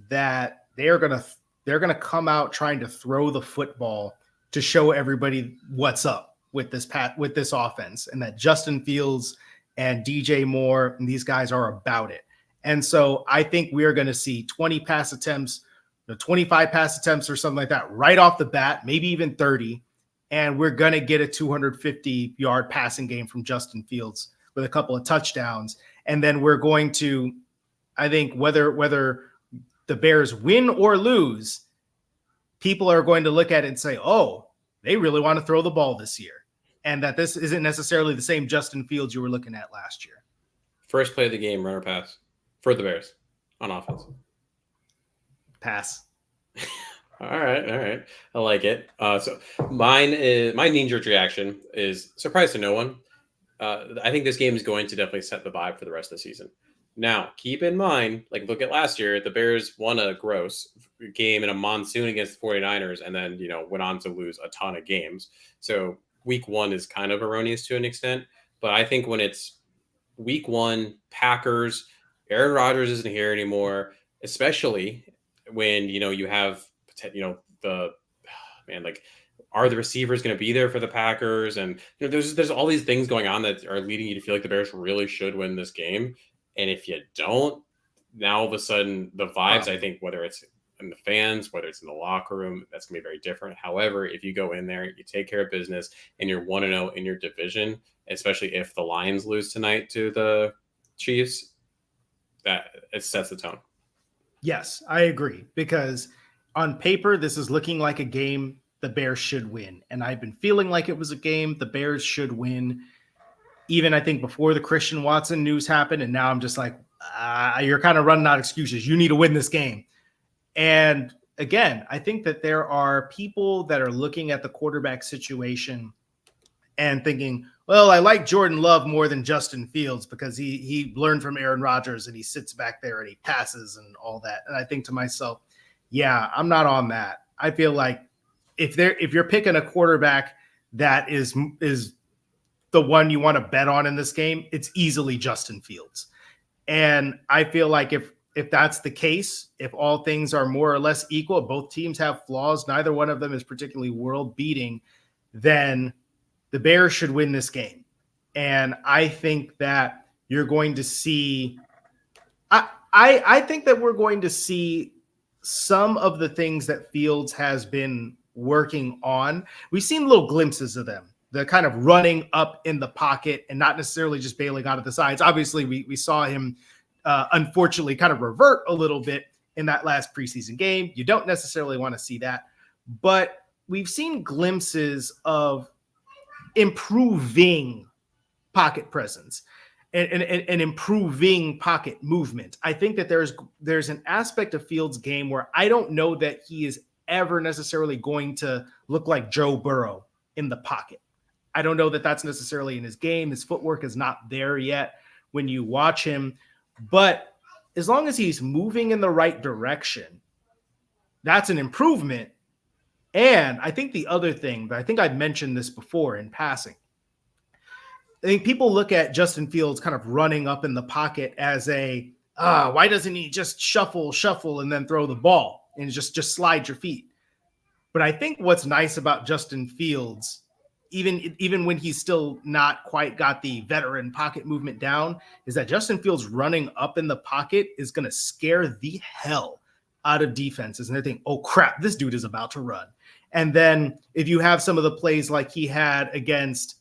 that they're gonna come out trying to throw the football to show everybody what's up with this offense, and that Justin Fields and DJ Moore and these guys are about it. And so I think we are going to see 20 pass attempts, 25 pass attempts or something like that right off the bat, maybe even 30. And we're going to get a 250-yard passing game from Justin Fields with a couple of touchdowns. And then we're going to, I think, whether the Bears win or lose, people are going to look at it and say, oh, they really want to throw the ball this year. And that this isn't necessarily the same Justin Fields you were looking at last year. First play of the game, run or pass for the Bears on offense. Pass. All right. I like it. So my knee-jerk reaction is surprise to no one. I think this game is going to definitely set the vibe for the rest of the season. Now, keep in mind, like look at last year, the Bears won a gross game in a monsoon against the 49ers and then, went on to lose a ton of games. So week one is kind of erroneous to an extent. But I think when it's week one, Packers, Aaron Rodgers isn't here anymore, especially when, you have, the man, like, are the receivers going to be there for the Packers? And there's all these things going on that are leading you to feel like the Bears really should win this game. And if you don't, now all of a sudden the vibes, I think, whether it's in the fans, whether it's in the locker room, that's gonna be very different. However, if you go in there, you take care of business, and you're 1-0 in your division, especially if the Lions lose tonight to the Chiefs, that it sets the tone. Yes, I agree, because on paper, this is looking like a game the Bears should win. And I've been feeling like it was a game the Bears should win, even I think before the Christian Watson news happened. And now I'm just like, you're kind of running out of excuses. You need to win this game. And again, I think that there are people that are looking at the quarterback situation and thinking, well, I like Jordan Love more than Justin Fields because he learned from Aaron Rodgers and he sits back there and he passes and all that. And I think to myself, yeah, I'm not on that. I feel like if you're picking a quarterback that is the one you want to bet on in this game, it's easily Justin Fields. And I feel like if that's the case, if all things are more or less equal, both teams have flaws, neither one of them is particularly world beating, then the Bears should win this game. And I think that you're going to see, I think that we're going to see some of the things that Fields has been working on. We've seen little glimpses of them. The kind of running up in the pocket and not necessarily just bailing out of the sides. Obviously, we saw him, unfortunately, kind of revert a little bit in that last preseason game. You don't necessarily want to see that. But we've seen glimpses of improving pocket presence and improving pocket movement. I think that there's an aspect of Fields' game where I don't know that he is ever necessarily going to look like Joe Burrow in the pocket. I don't know that that's necessarily in his game. His footwork is not there yet when you watch him. But as long as he's moving in the right direction, that's an improvement. And I think the other thing, but I think I've mentioned this before in passing, I think people look at Justin Fields kind of running up in the pocket as why doesn't he just shuffle, and then throw the ball and just slide your feet? But I think what's nice about Justin Fields, even when he's still not quite got the veteran pocket movement down, is that Justin Fields running up in the pocket is going to scare the hell out of defenses. And they think, oh, crap, this dude is about to run. And then if you have some of the plays like he had against,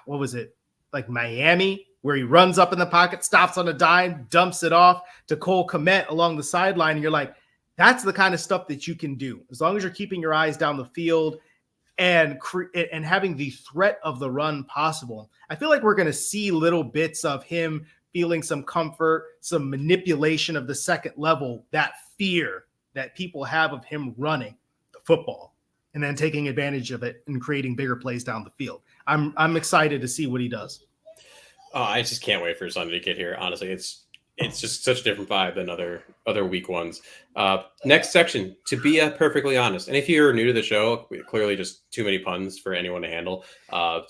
what was it, like Miami, where he runs up in the pocket, stops on a dime, dumps it off to Cole Kmet along the sideline, and you're like, that's the kind of stuff that you can do. As long as you're keeping your eyes down the field and having the threat of the run possible. I feel like we're going to see little bits of him feeling some comfort, some manipulation of the second level, that fear that people have of him running the football and then taking advantage of it and creating bigger plays down the field. I'm excited to see what he does. Oh, I just can't wait for Sunday to get here. Honestly, it's just such a different vibe than other week ones. Next section, to be perfectly honest. And if you're new to the show, clearly just too many puns for anyone to handle.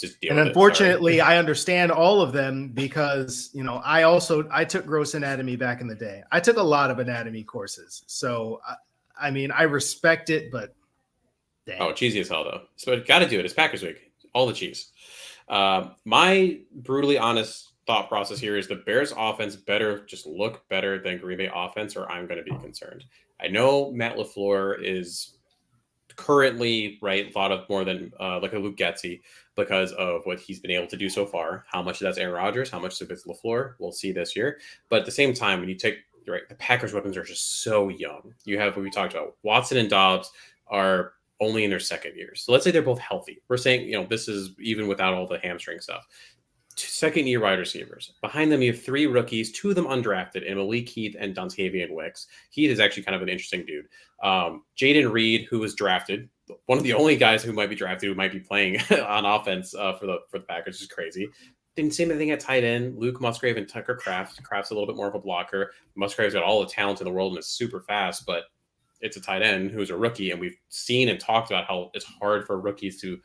Just deal with it. Unfortunately, I understand all of them because, I took gross anatomy back in the day. I took a lot of anatomy courses. So, I respect it, but dang. Oh, cheesy as hell, though. So got to do it. It's Packers week. All the cheese. My brutally honest thought process here is the Bears offense better just look better than Green Bay offense, or I'm going to be concerned. I know Matt LaFleur is currently thought of more than like a Luke Getsy because of what he's been able to do so far. How much of that's Aaron Rodgers, how much of it's LaFleur, we'll see this year. But at the same time, when you take the Packers weapons are just so young. You have what we talked about. Watson and Dobbs are only in their second years. So let's say they're both healthy. We're saying, this is even without all the hamstring stuff. Second-year wide receivers. Behind them, you have three rookies, two of them undrafted, in Malik Heath and Dontavian Wicks. Heath is actually kind of an interesting dude. Jaden Reed, who was drafted, one of the only guys who might be drafted who might be playing on offense for the Packers, is crazy. Then same thing at tight end. Luke Musgrave and Tucker Kraft. Kraft's a little bit more of a blocker. Musgrave's got all the talent in the world and is super fast, but it's a tight end who's a rookie, and we've seen and talked about how it's hard for rookies to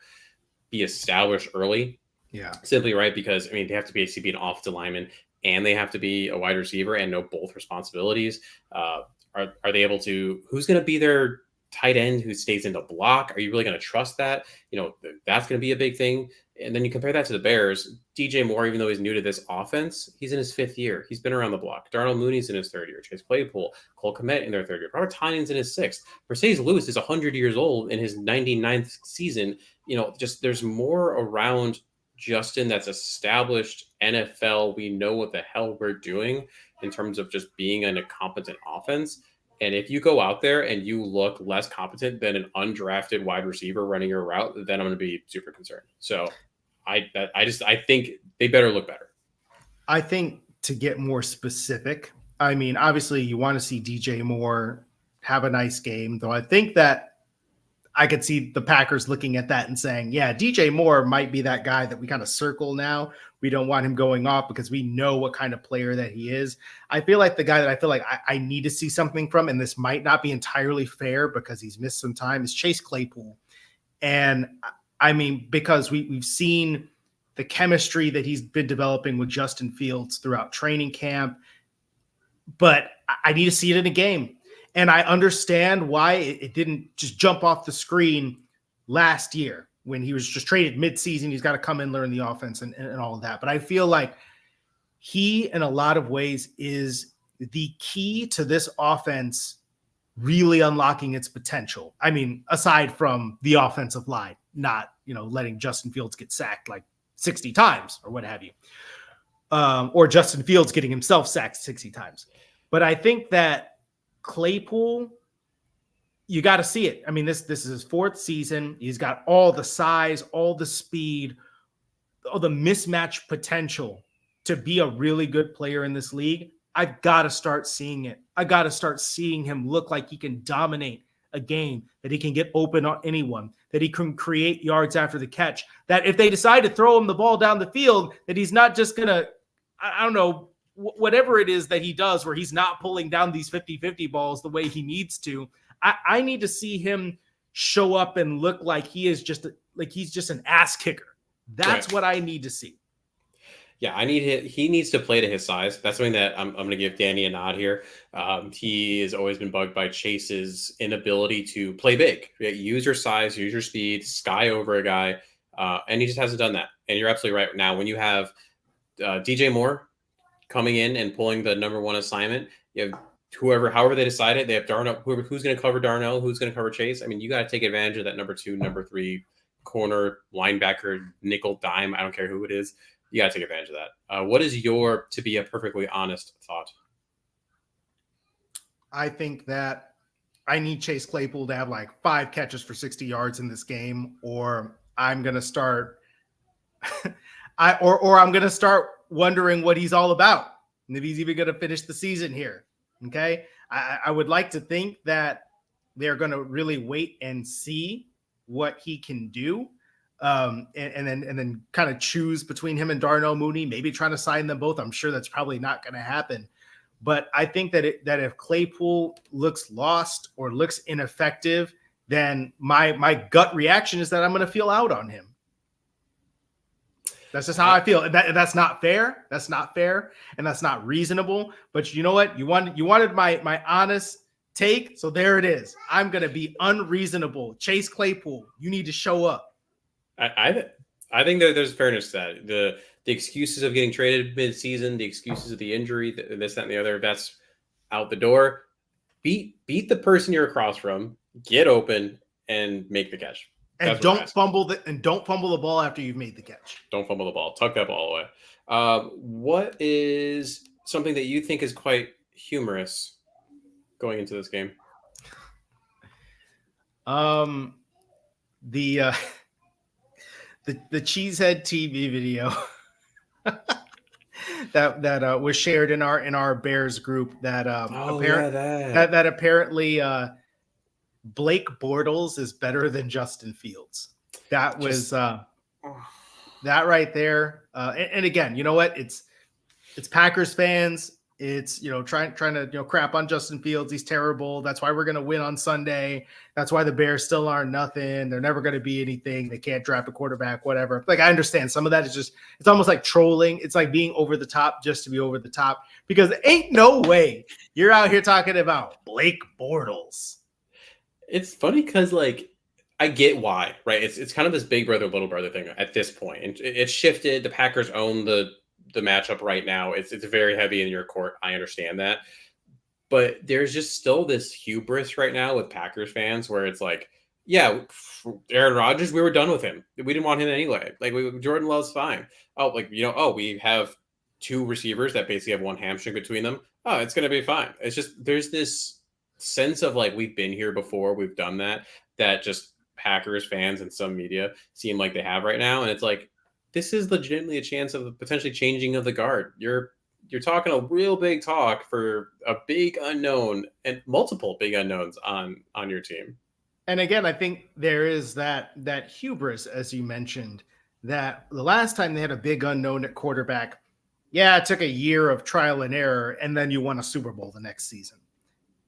be established early. Yeah. Simply right because they have to basically be an offensive lineman and they have to be a wide receiver and know both responsibilities. Are they able to? Who's going to be their tight end who stays in the block? Are you really going to trust that? That's going to be a big thing. And then you compare that to the Bears. DJ Moore, even though he's new to this offense, he's in his 5th year. He's been around the block. Darnell Mooney's in his 3rd year. Chase Claypool, Cole Kmet in their 3rd year. Robert Tonyan's in his 6th. Mercedes Lewis is 100 years old in his 99th season. Just there's more around Justin that's established NFL. We know what the hell we're doing in terms of just being a competent offense. And if you go out there and you look less competent than an undrafted wide receiver running your route, then I'm going to be super concerned. So I think they better look better. I think to get more specific, obviously you want to see DJ Moore have a nice game, though I think that I could see the Packers looking at that and saying, yeah, DJ Moore might be that guy that we kind of circle now. We don't want him going off because we know what kind of player that he is. I feel like the guy that I feel like I need to see something from, and this might not be entirely fair because he's missed some time, is Chase Claypool. And because we've seen the chemistry that he's been developing with Justin Fields throughout training camp, but I need to see it in a game. And I understand why it didn't just jump off the screen last year when he was just traded midseason. He's got to come in, learn the offense and all of that. But I feel like he, in a lot of ways, is the key to this offense really unlocking its potential. Aside from the offensive line, not, letting Justin Fields get sacked like 60 times or what have you. Or Justin Fields getting himself sacked 60 times. But I think that Claypool, you got to see it. This is his 4th season. He's got all the size, all the speed, all the mismatch potential to be a really good player in this league. I've got to start seeing it. I got to start seeing him look like he can dominate a game, that he can get open on anyone, that he can create yards after the catch, that if they decide to throw him the ball down the field, that he's not just going to, I don't know, whatever it is that he does where he's not pulling down these 50-50 balls the way he needs to. I need to see him show up and look like he's just an ass kicker. That's right. What I need to see. Yeah, he needs to play to his size. That's something that I'm going to give Danny a nod here. He has always been bugged by Chase's inability to play big. Use your size, use your speed, sky over a guy, and he just hasn't done that. And you're absolutely right. Now, when you have DJ Moore coming in and pulling the number 1 assignment, you have however they decide it. They have Darnell, who's going to cover Darnell, who's going to cover Chase. You got to take advantage of that number 2, number 3 corner, linebacker, nickel, dime. I don't care who it is. You got to take advantage of that. What is your, to be a perfectly honest thought? I think that I need Chase Claypool to have like 5 catches for 60 yards in this game, or I'm going to start I'm going to start wondering what he's all about and if he's even going to finish the season here. Okay. I would like to think that they're going to really wait and see what he can do. And then kind of choose between him and Darnell Mooney, maybe trying to sign them both. I'm sure that's probably not going to happen. But I think that if Claypool looks lost or looks ineffective, then my gut reaction is that I'm going to feel out on him. That's just how I feel. That's not fair. That's not fair. And that's not reasonable. But you know what? You wanted my honest take. So there it is. I'm going to be unreasonable. Chase Claypool, you need to show up. I think that there's fairness to that. The excuses of getting traded mid-season, the excuses of the injury, this, that, and the other, that's out the door. Beat the person you're across from, get open, and make the catch. And don't fumble the ball after you've made the catch. Don't fumble the ball. Tuck that ball away. What is something that you think is quite humorous going into this game? The Cheesehead TV video that was shared in our Bears group that apparently Blake Bortles is better than Justin Fields. That was that right there. And again, you know what? It's Packers fans. It's, trying to, crap on Justin Fields. He's terrible. That's why we're going to win on Sunday. That's why the Bears still aren't nothing. They're never going to be anything. They can't draft a quarterback, whatever. Like, I understand some of that is just, it's almost like trolling. It's like being over the top just to be over the top, because ain't no way you're out here talking about Blake Bortles. It's funny because, like, I get why, right? It's kind of this big brother, little brother thing at this point. And it's shifted. The Packers own the matchup right now. It's very heavy in your court. I understand that. But there's just still this hubris right now with Packers fans where it's like, yeah, Aaron Rodgers, we were done with him. We didn't want him anyway. Like, Jordan Love's fine. We have two receivers that basically have one hamstring between them. Oh, it's going to be fine. It's just, there's this sense of like, we've been here before, we've done that just Packers fans and some media seem like they have right now. And it's like, this is legitimately a chance of potentially changing of the guard. You're talking a real big talk for a big unknown and multiple big unknowns on your team. And again, I think there is that hubris, as you mentioned, that the last time they had a big unknown at quarterback, yeah, it took a year of trial and error, and then you won a Super Bowl the next season.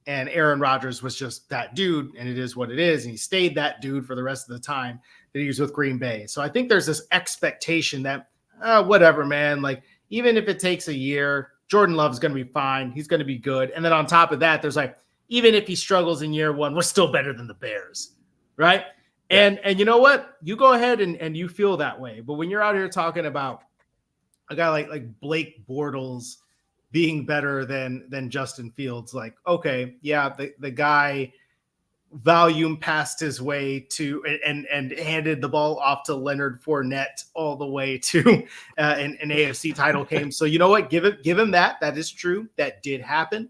And Aaron Rodgers was just that dude, and it is what it is. And he stayed that dude for the rest of the time that he was with Green Bay. So I think there's this expectation that, whatever, man, like, even if it takes a year, Jordan Love's going to be fine. He's going to be good. And then on top of that, there's like, even if he struggles in year one, we're still better than the Bears, right? Yeah. And you know what? You go ahead and you feel that way. But when you're out here talking about a guy like Blake Bortles being better than Justin Fields, like, okay, yeah, the guy volume passed his way to and handed the ball off to Leonard Fournette all the way to an AFC title game. So you know what? Give him that. That is true. That did happen.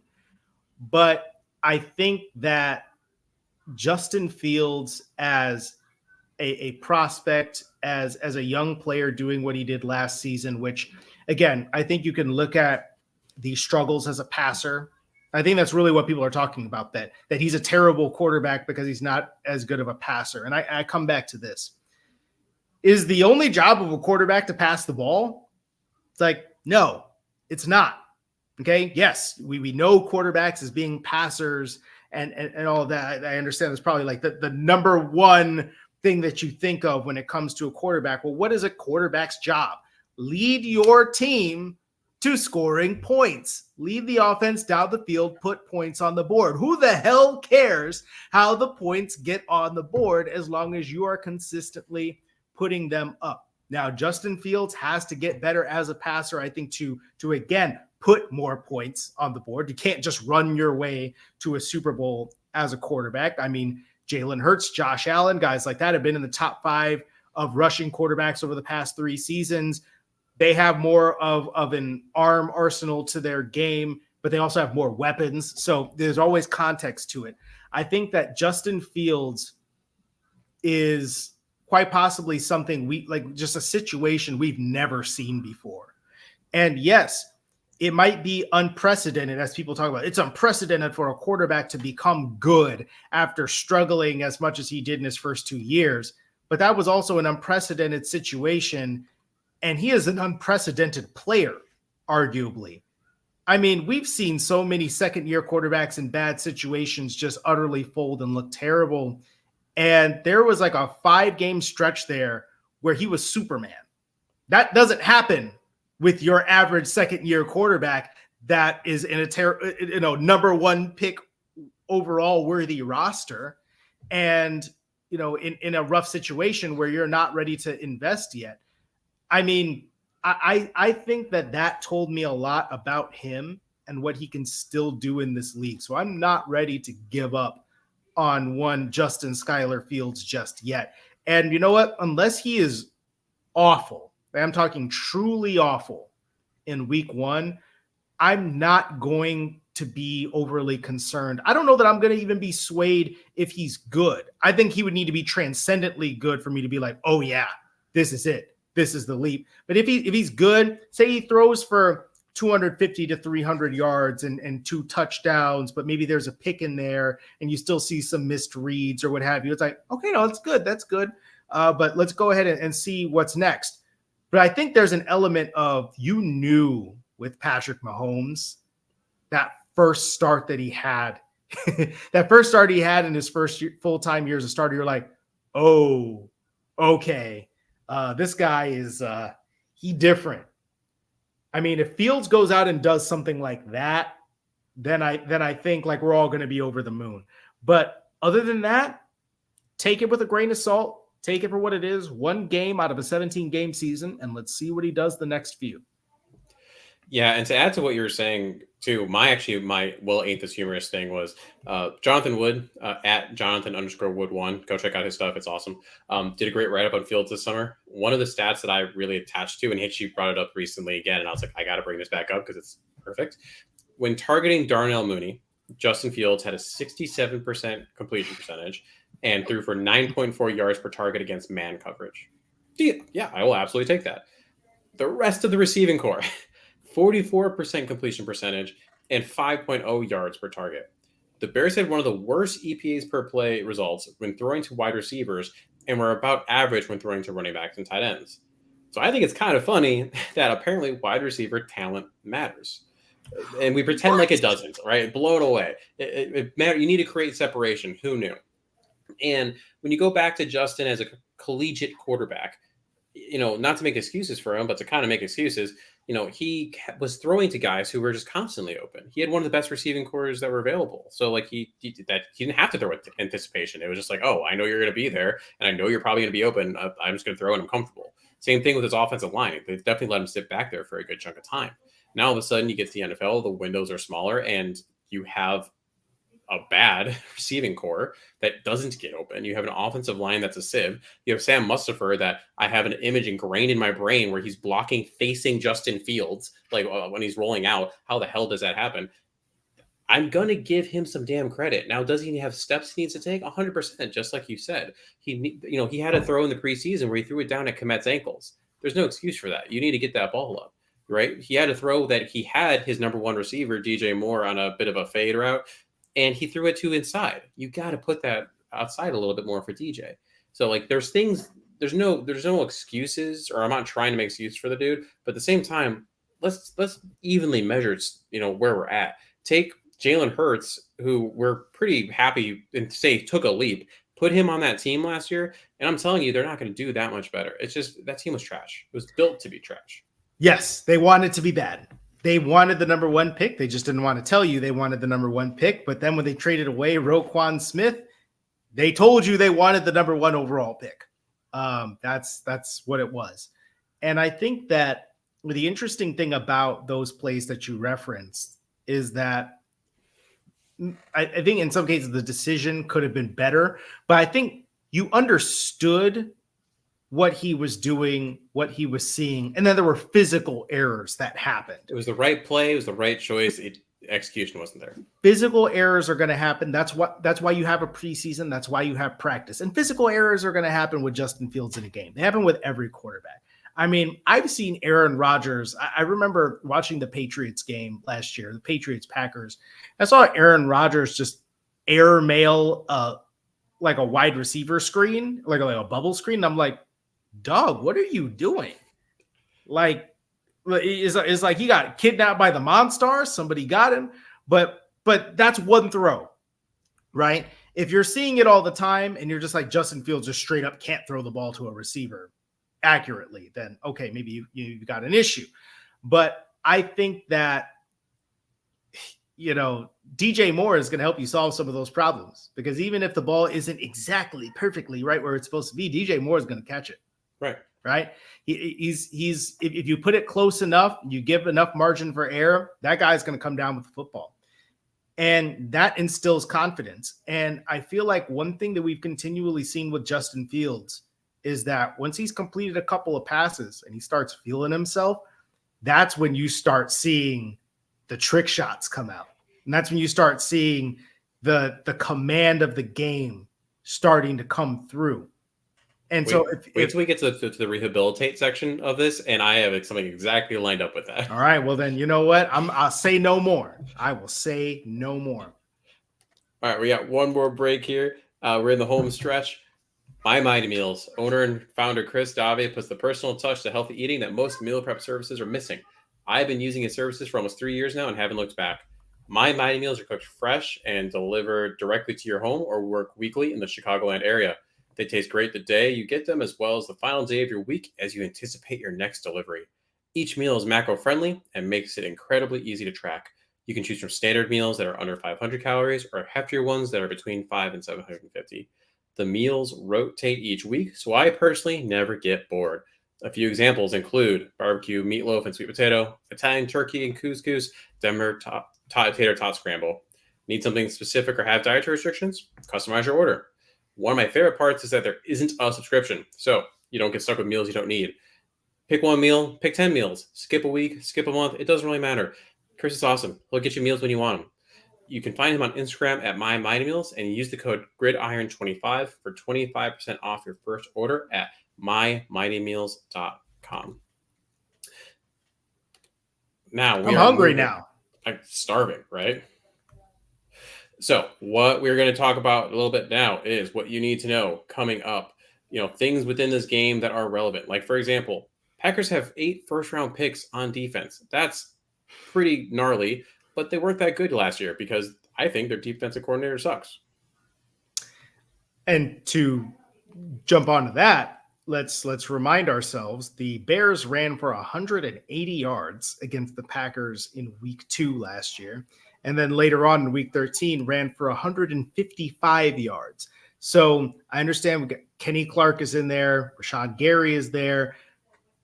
But I think that Justin Fields as a prospect, as a young player doing what he did last season, which, again, I think you can look at the struggles as a passer. I think that's really what people are talking about, that he's a terrible quarterback because he's not as good of a passer. And I come back to this. Is the only job of a quarterback to pass the ball? It's like, no, it's not. Okay. Yes, we know quarterbacks as being passers and all of that. I understand it's probably like the number one thing that you think of when it comes to a quarterback. Well, what is a quarterback's job? Lead your team to scoring points. Lead the offense down the field, put points on the board. Who the hell cares how the points get on the board as long as you are consistently putting them up? Now, Justin Fields has to get better as a passer, I think, to again, put more points on the board. You can't just run your way to a Super Bowl as a quarterback. I mean, Jalen Hurts, Josh Allen, guys like that have been in the top 5 of rushing quarterbacks over the past 3 seasons. They have more of an arm arsenal to their game, but they also have more weapons. So there's always context to it. I think that Justin Fields is quite possibly something just a situation we've never seen before. And yes, it might be unprecedented, as people talk about. It's unprecedented for a quarterback to become good after struggling as much as he did in his first 2 years. But that was also an unprecedented situation. And he is an unprecedented player, arguably. I mean, we've seen so many second-year quarterbacks in bad situations just utterly fold and look terrible. And there was like a 5-game stretch there where he was Superman. That doesn't happen with your average second-year quarterback that is in a number 1 pick overall worthy roster. And, in a rough situation where you're not ready to invest yet. I mean, I think that told me a lot about him and what he can still do in this league. So I'm not ready to give up on one Justin Schuyler Fields just yet. And you know what? Unless he is awful, I'm talking truly awful in week 1, I'm not going to be overly concerned. I don't know that I'm going to even be swayed if he's good. I think he would need to be transcendently good for me to be like, oh yeah, this is it. This is the leap. But if he's good, say he throws for 250 to 300 yards and 2 touchdowns, but maybe there's a pick in there and you still see some missed reads or what have you. It's like, okay, no, that's good. That's good. But let's go ahead and see what's next. But I think there's an element of you knew with Patrick Mahomes that first start that he had, that first start he had in his first full-time year as a starter, you're like, oh, okay, this guy is he different. I mean, if Fields goes out and does something like that, then I think like we're all going to be over the moon. But other than that, take it with a grain of salt. Take it for what it is. One game out of a 17-game season, and let's see what he does the next few. Yeah, and to add to what you were saying too, my Will Ain't This Humorous thing was Jonathan Wood at Jonathan_Wood1. Go check out his stuff; it's awesome. Did a great write up on Fields this summer. One of the stats that I really attached to, and Hitchy brought it up recently again, and I was like, I got to bring this back up because it's perfect. When targeting Darnell Mooney, Justin Fields had a 67% completion percentage and threw for 9.4 yards per target against man coverage. Yeah, I will absolutely take that. The rest of the receiving core, 44% completion percentage and 5.0 yards per target. The Bears had one of the worst EPAs per play results when throwing to wide receivers and were about average when throwing to running backs and tight ends. So I think it's kind of funny that apparently wide receiver talent matters. And we pretend like it doesn't, right? Blow it away. It matters. You need to create separation. Who knew? And when you go back to Justin as a collegiate quarterback, not to make excuses for him, but to kind of make excuses, he was throwing to guys who were just constantly open. He had one of the best receiving cores that were available. So like he didn't have to throw with anticipation. It was just like, oh, I know you're going to be there and I know you're probably going to be open. I'm just going to throw and I'm comfortable. Same thing with his offensive line. They definitely let him sit back there for a good chunk of time. Now all of a sudden you get to the NFL, the windows are smaller and you have a bad receiving core that doesn't get open. You have an offensive line that's a sieve. You have Sam Mustipher that I have an image ingrained in my brain where he's blocking facing Justin Fields, like when he's rolling out. How the hell does that happen? I'm going to give him some damn credit. Now, does he have steps he needs to take? 100%, just like you said. He had a throw in the preseason where he threw it down at Komet's ankles. There's no excuse for that. You need to get that ball up, right? He had a throw that he had his number one receiver, DJ Moore, on a bit of a fade route, and he threw it to inside. You got to put that outside a little bit more for DJ. So like there's no excuses, or I'm not trying to make excuses for the dude, but at the same time, let's evenly measure, where we're at. Take Jalen Hurts, who we're pretty happy and say took a leap, put him on that team last year, and I'm telling you, they're not going to do that much better. It's just that team was trash. It was built to be trash. Yes, they wanted to be bad. They wanted the number one pick. They just didn't want to tell you they wanted the number one pick. But then when they traded away Roquan Smith, they told you they wanted the number one overall pick. That's what it was. And I think that the interesting thing about those plays that you referenced is that I think in some cases the decision could have been better, but I think you understood what he was doing, what he was seeing, and then there were physical errors that happened. It was the right play, it was the right choice. Execution wasn't there. Physical errors are going to happen. That's why you have a preseason. That's why you have practice. And physical errors are going to happen with Justin Fields in a game. They happen with every quarterback. I mean, I've seen Aaron Rodgers. I remember watching the Patriots game last year, the Patriots-Packers. I saw Aaron Rodgers just airmail like a wide receiver screen, like a bubble screen. I'm like, dog, what are you doing? Like, it's like he got kidnapped by the Monstars. Somebody got him, but that's one throw, right? If you're seeing it all the time and you're just like Justin Fields just straight up can't throw the ball to a receiver accurately, then okay, maybe you've got an issue. But I think that DJ Moore is going to help you solve some of those problems, because even if the ball isn't exactly perfectly right where it's supposed to be, DJ Moore is going to catch it. Right. He's if you put it close enough, you give enough margin for error, that guy's going to come down with the football. And that instills confidence. And I feel like one thing that we've continually seen with Justin Fields is that once he's completed a couple of passes and he starts feeling himself, that's when you start seeing the trick shots come out. And that's when you start seeing the command of the game starting to come through. And wait till we get to the rehabilitate section of this, and I have something exactly lined up with that. All right, well then, you know what? I'll say no more. I will say no more. All right, we got one more break here. We're in the home stretch. My Mighty Meals. Owner and founder Chris Dave puts the personal touch to healthy eating that most meal prep services are missing. I've been using his services for almost 3 years now and haven't looked back. My Mighty Meals are cooked fresh and delivered directly to your home or work weekly in the Chicagoland area. They taste great the day you get them, as well as the final day of your week as you anticipate your next delivery. Each meal is macro friendly and makes it incredibly easy to track. You can choose from standard meals that are under 500 calories or heftier ones that are between 5 and 750. The meals rotate each week, so I personally never get bored. A few examples include barbecue meatloaf and sweet potato, Italian turkey and couscous, Denver tater tot scramble. Need something specific or have dietary restrictions? Customize your order. One of my favorite parts is that there isn't a subscription, so you don't get stuck with meals you don't need. Pick one meal, pick 10 meals, skip a week, skip a month, it doesn't really matter. Chris is awesome. He'll get you meals when you want them. You can find him on Instagram at My Mighty Meals and use the code GRIDIRON25 for 25% off your first order at mymightymeals.com. Now I'm hungry now. I'm starving, right? So what we're going to talk about a little bit now is what you need to know coming up. Things within this game that are relevant. Like, for example, Packers have 8 first-round picks on defense. That's pretty gnarly. But they weren't that good last year because I think their defensive coordinator sucks. And to jump onto that, let's remind ourselves the Bears ran for 180 yards against the Packers in week 2 last year. And then later on in week 13 ran for 155 yards. So I understand Kenny Clark is in there, Rashawn Gary is there,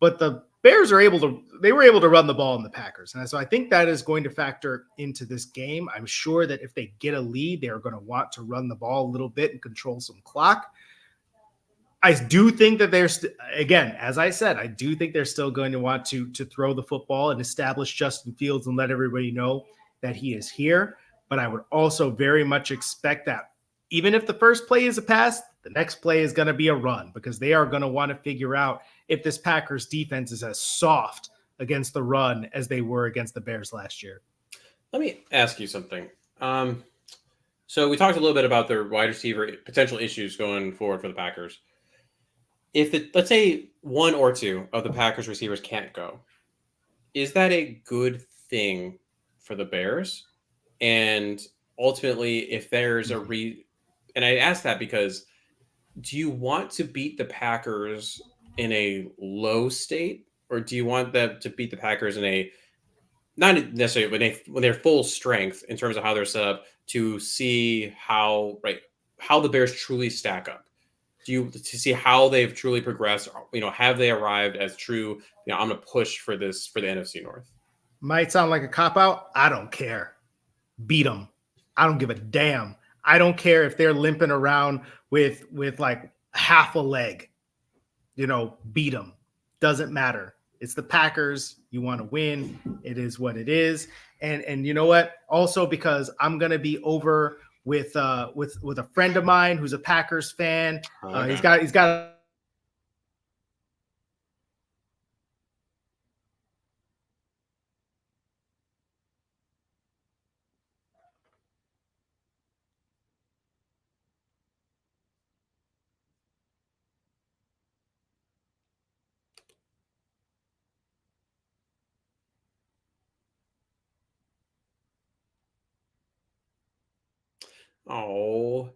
but the Bears were able to run the ball in the Packers. And so I think that is going to factor into this game. I'm sure that if they get a lead, they're going to want to run the ball a little bit and control some clock. I do think that again, as I said, I do think they're still going to want to throw the football and establish Justin Fields and let everybody know that he is here. But I would also very much expect that even if the first play is a pass, the next play is going to be a run because they are going to want to figure out if this Packers defense is as soft against the run as they were against the Bears last year. Let me ask you something. So we talked a little bit about their wide receiver potential issues going forward for the Packers. If let's say 1 or 2 of the Packers receivers can't go, is that a good thing for the Bears? And ultimately, if there's and I ask that because do you want to beat the Packers in a low state, or do you want them to beat the Packers in a not necessarily when they're full strength in terms of how they're set up to see how the Bears truly stack up? To see how they've truly progressed? Have they arrived as true? I'm going to push for the NFC North. Might sound like a cop out. I don't care. Beat them. I don't give a damn. I don't care if they're limping around with like half a leg. Beat them. Doesn't matter. It's the Packers. You want to win. It is what it is. And you know what? Also, because I'm gonna be over with a friend of mine who's a Packers fan. Okay. He's got. Oh.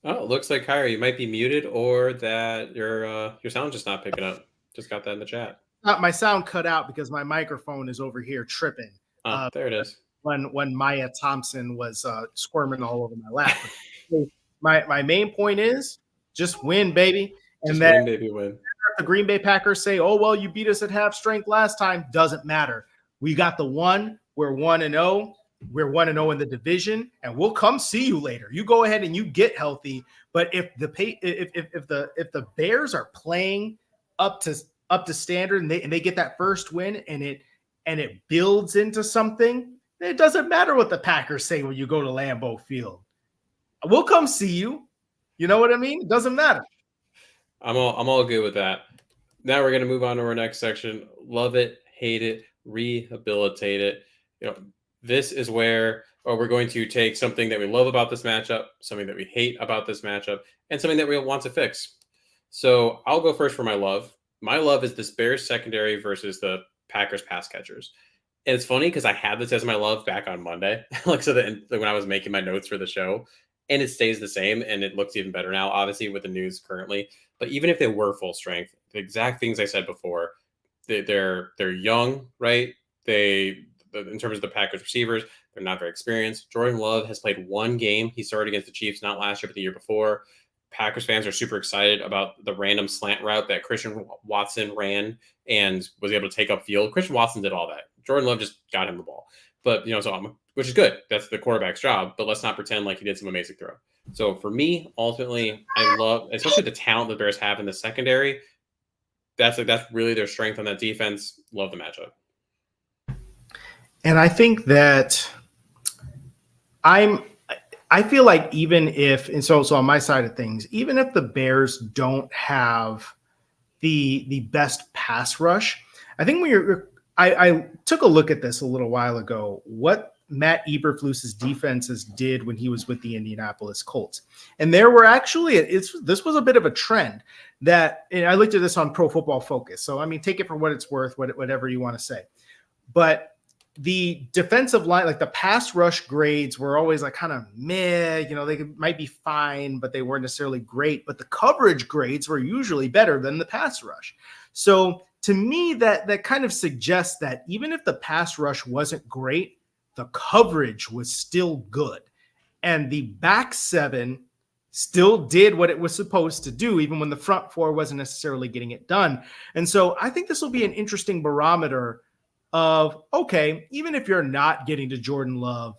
Oh, it looks like Khari, you might be muted or that your sound's just not picking up. Just got that in the chat. My sound cut out because my microphone is over here tripping. There it is. When Maya Thompson was squirming all over my lap. My main point is just win, baby. And Just then win, baby, win. the Green Bay Packers say, oh, well, you beat us at half strength last time. Doesn't matter. We got the one. We're 1-0. We're 1-0 in the division, and we'll come see you later. You go ahead and you get healthy. But if the Bears are playing up to standard and they get that first win and it builds into something, It doesn't matter what the Packers say when you go to Lambeau Field. We'll come see you. You know what I mean? It doesn't matter. I'm all good with that. Now we're gonna move on to our next section. Love it, hate it, rehabilitate it. This is where we're going to take something that we love about this matchup, something that we hate about this matchup, and something that we want to fix. So I'll go first for my love. My love is this Bears secondary versus the Packers pass catchers. And it's funny because I had this as my love back on Monday, when I was making my notes for the show, and it stays the same, and it looks even better now, obviously, with the news currently. But even if they were full strength, the exact things I said before, they're young, right? In terms of the Packers receivers, they're not very experienced. Jordan Love has played one game. He started against the Chiefs, not last year, but the year before. Packers fans are super excited about the random slant route that Christian Watson ran and was able to take upfield. Christian Watson did all that. Jordan Love just got him the ball. But, which is good. That's the quarterback's job. But let's not pretend like he did some amazing throw. So for me, ultimately, I love, especially the talent the Bears have in the secondary. That's really their strength on that defense. Love the matchup. And I think that I feel like even if, and so on my side of things, even if the Bears don't have the best pass rush, I think I took a look at this a little while ago, what Matt Eberflus's defenses did when he was with the Indianapolis Colts. And there were actually, this was a bit of a trend that, and I looked at this on Pro Football Focus. So, I mean, take it for what it's worth, whatever you want to say. But the defensive line, like the pass rush grades were always like kind of meh, they might be fine, but they weren't necessarily great. But the coverage grades were usually better than the pass rush. So to me, that kind of suggests that even if the pass rush wasn't great, the coverage was still good. And the back seven still did what it was supposed to do, even when the front four wasn't necessarily getting it done. And so I think this will be an interesting barometer of, okay, even if you're not getting to Jordan Love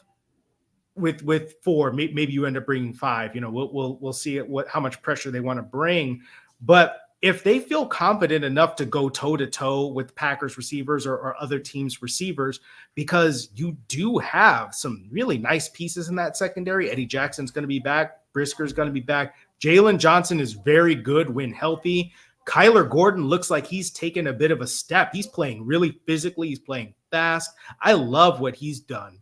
with four, maybe you end up bringing five, we'll see how much pressure they want to bring. But if they feel confident enough to go toe to toe with Packers receivers or other teams receivers, because you do have some really nice pieces in that secondary. Eddie Jackson's going to be back. Brisker's going to be back. Jalen Johnson is very good when healthy. Kyler Gordon looks like he's taken a bit of a step. He's playing really physically. He's playing fast. I love what he's done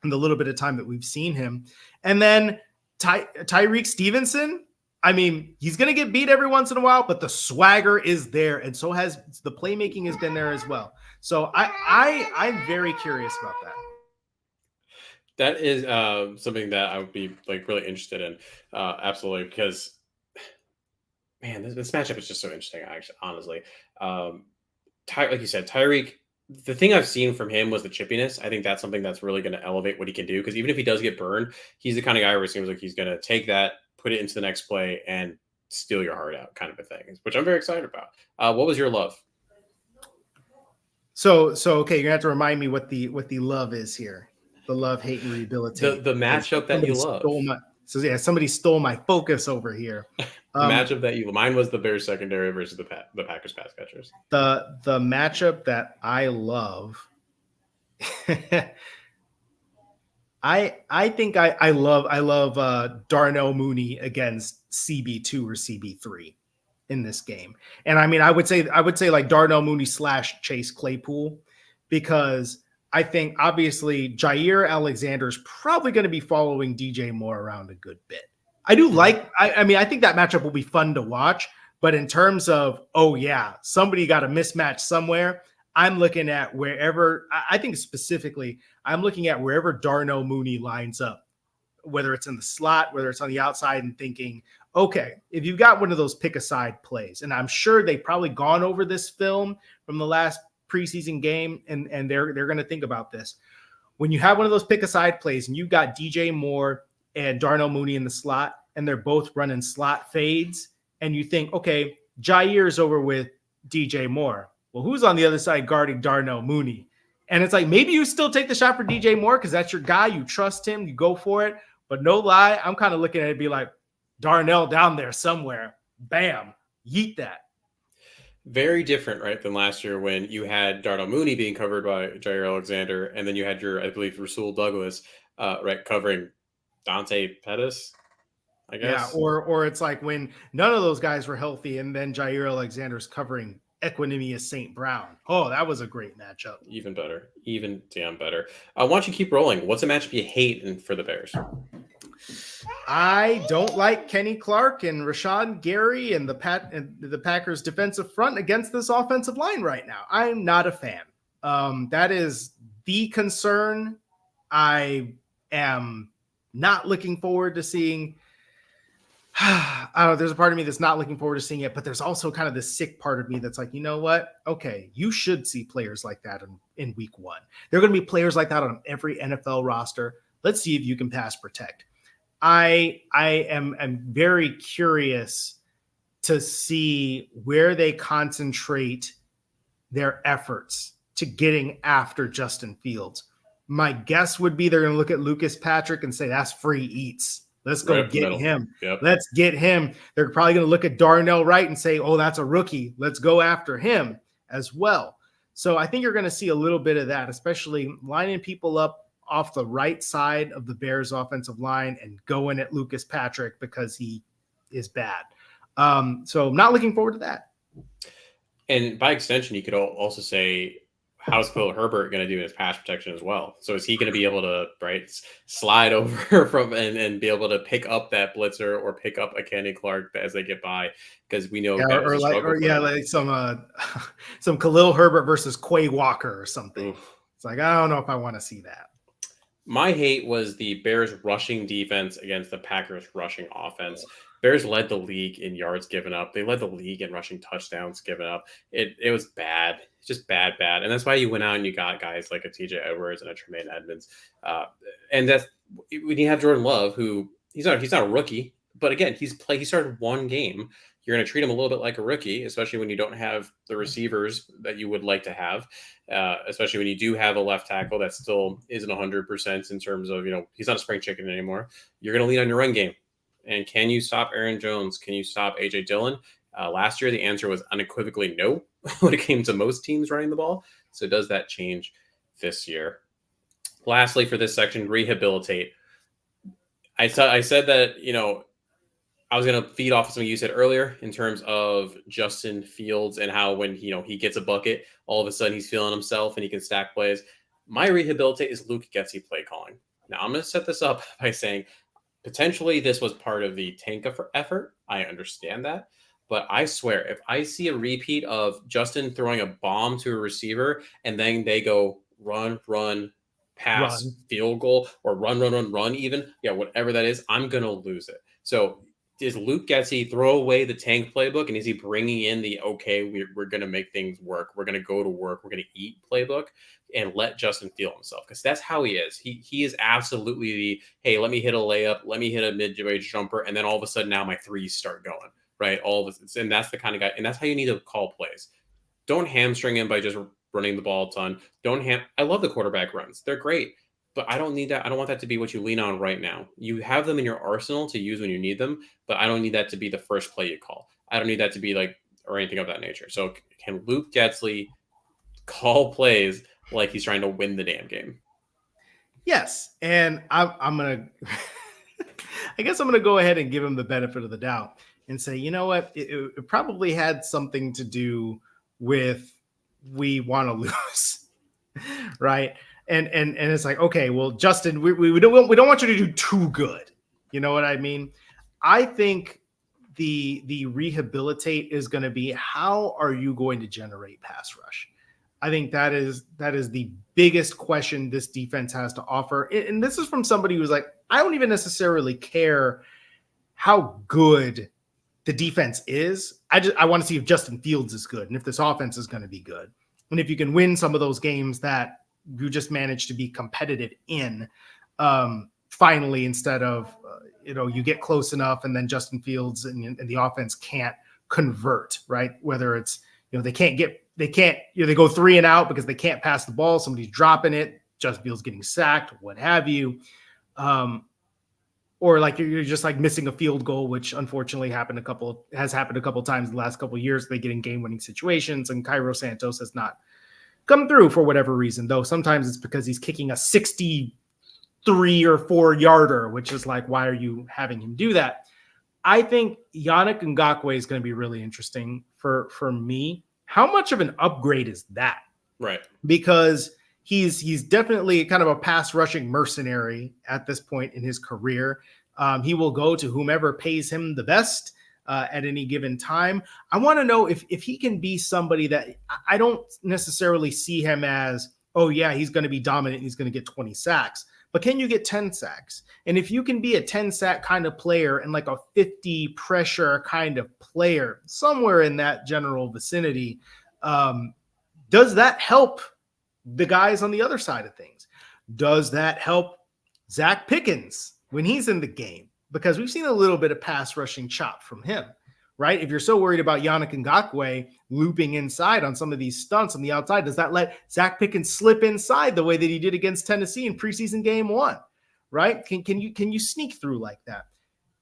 in the little bit of time that we've seen him. And then Tyreek Stevenson, I mean, he's going to get beat every once in a while, but the swagger is there. And so has the playmaking has been there as well. So I'm very curious about that. That is something that I would be really interested in. Absolutely. Because man, this matchup is just so interesting, actually, honestly. Like you said, Tyreek, the thing I've seen from him was the chippiness. I think that's something that's really going to elevate what he can do. Because even if he does get burned, he's the kind of guy where it seems like he's going to take that, put it into the next play, and steal your heart out, kind of a thing, which I'm very excited about. What was your love? So okay, you're gonna have to remind me what the love is here. The love, hate, and rehabilitate. The matchup that you love. Somebody stole my focus over here. Matchup that mine was the Bears secondary versus the Packers pass catchers. The matchup that I love. I think I love Darnell Mooney against CB2 or CB3 in this game. And I mean, I would say like Darnell Mooney / Chase Claypool, because I think obviously Jair Alexander is probably going to be following DJ Moore around a good bit. I think that matchup will be fun to watch, but in terms of, somebody got a mismatch somewhere, I'm looking at wherever Darnell Mooney lines up, whether it's in the slot, whether it's on the outside, and thinking, okay, if you've got one of those pick aside plays, and I'm sure they've probably gone over this film from the last preseason game, and they're going to think about this. When you have one of those pick aside plays and you've got DJ Moore and Darnell Mooney in the slot, and they're both running slot fades, and you think, okay, Jair's over with DJ Moore. Well, who's on the other side guarding Darnell Mooney? And it's like, maybe you still take the shot for DJ Moore because that's your guy. You trust him. You go for it. But no lie, I'm kind of looking at it and be like, Darnell down there somewhere. Bam. Yeet that. Very different, right, than last year when you had Darnell Mooney being covered by Jair Alexander, and then you had I believe, Rasul Douglas, right, covering Dante Pettis, I Yeah, guess. or it's like when none of those guys were healthy, and then Jair Alexander's covering Equanimous St. Brown. Oh, that was a great matchup. Even better, even damn better. Why don't you keep rolling? What's a matchup you hate for the Bears? I don't like Kenny Clark and Rashawn Gary and the Packers defensive front against this offensive line right now. I'm not a fan. That is the concern. I am not looking forward to seeing. I don't know, there's a part of me that's not looking forward to seeing it, but there's also kind of this sick part of me that's like, you know what? Okay, you should see players like that in week one. There are going to be players like that on every NFL roster. Let's see if you can pass protect. I am very curious to see where they concentrate their efforts to getting after Justin Fields. My guess would be they're going to look at Lucas Patrick and say, that's free eats. Let's go get him. Yep. Let's get him. They're probably going to look at Darnell Wright and say, oh, that's a rookie. Let's go after him as well. So I think you're going to see a little bit of that, especially lining people up off the right side of the Bears offensive line and going at Lucas Patrick because he is bad. So I'm not looking forward to that. And by extension, you could also say, how's Khalil Herbert going to do in his pass protection as well? So is he going to be able to slide over from and be able to pick up that blitzer or pick up a Kenny Clark as they get by? Because we know like some Khalil Herbert versus Quay Walker or something. Oof. It's like, I don't know if I want to see that. My hate was the Bears rushing defense against the Packers rushing offense. Bears led the league in yards given up. They led the league in rushing touchdowns given up. It was bad. Just bad. And that's why you went out and you got guys like a TJ Edwards and a Tremaine Edmonds. And that's when you have Jordan Love, who he's not a rookie, but again, he started one game. You're going to treat him a little bit like a rookie, especially when you don't have the receivers that you would like to have, especially when you do have a left tackle that still isn't 100% in terms of, he's not a spring chicken anymore. You're going to lean on your run game. And can you stop Aaron Jones? Can you stop A.J. Dillon? Last year, the answer was unequivocally no when it came to most teams running the ball. So does that change this year? Lastly, for this section, rehabilitate. I said that, I was going to feed off of something you said earlier in terms of Justin Fields and how when, he gets a bucket, all of a sudden he's feeling himself and he can stack plays. My rehabilitate is Luke Getsy play calling. Now, I'm going to set this up by saying, potentially, this was part of the tank effort. I understand that. But I swear, if I see a repeat of Justin throwing a bomb to a receiver and then they go run, pass, field goal, or run even, whatever that is, I'm going to lose it. So does Luke Getsy throw away the tank playbook, and is he bringing in the, we're going to make things work. We're going to go to work. We're going to eat playbook and let Justin feel himself? Because that's how he is. He is absolutely the, hey, let me hit a layup. Let me hit a mid-range jumper. And then all of a sudden now my threes start going, right? And that's the kind of guy. And that's how you need to call plays. Don't hamstring him by just running the ball a ton. I love the quarterback runs. They're great. But I don't need that. I don't want that to be what you lean on right now. You have them in your arsenal to use when you need them, but I don't need that to be the first play you call. I don't need that to be or anything of that nature. So can Luke Getsy call plays like he's trying to win the damn game? Yes. And I'm going to, I guess I'm going to go ahead and give him the benefit of the doubt and say, you know what? It probably had something to do with we want to lose, right? And it's like, okay, well, Justin, we don't want you to do too good. You know what I mean? I think the rehabilitate is going to be, how are you going to generate pass rush? I think that is the biggest question this defense has to offer. And this is from somebody who's like, I don't even necessarily care how good the defense is. I want to see if Justin Fields is good and if this offense is going to be good. And if you can win some of those games that you just managed to be competitive in finally, instead of, you get close enough and then Justin Fields and the offense can't convert, right? Whether it's, they go 3 and out because they can't pass the ball. Somebody's dropping it. Justin Fields getting sacked, what have you. or like you're just like missing a field goal, which unfortunately has happened a couple times in the last couple of years. They get in game-winning situations, and Cairo Santos has not come through for whatever reason, though sometimes it's because he's kicking a 63 or 4-yarder, which is like, why are you having him do that? I think Yannick Ngakoue is going to be really interesting for me. How much of an upgrade is that? Right. Because he's definitely kind of a pass rushing mercenary at this point in his career. He will go to whomever pays him the best at any given time. I want to know if he can be somebody that I don't necessarily see him as, oh yeah, he's going to be dominant and he's going to get 20 sacks. But can you get 10 sacks? And if you can be a 10 sack kind of player and like a 50 pressure kind of player, somewhere in that general vicinity, does that help the guys on the other side of things? Does that help Zach Pickens when he's in the game? Because we've seen a little bit of pass rushing chop from him, right? If you're so worried about Yannick Ngakoue looping inside on some of these stunts on the outside, does that let Zach Pickens slip inside the way that he did against Tennessee in preseason game 1, right? Can you sneak through like that?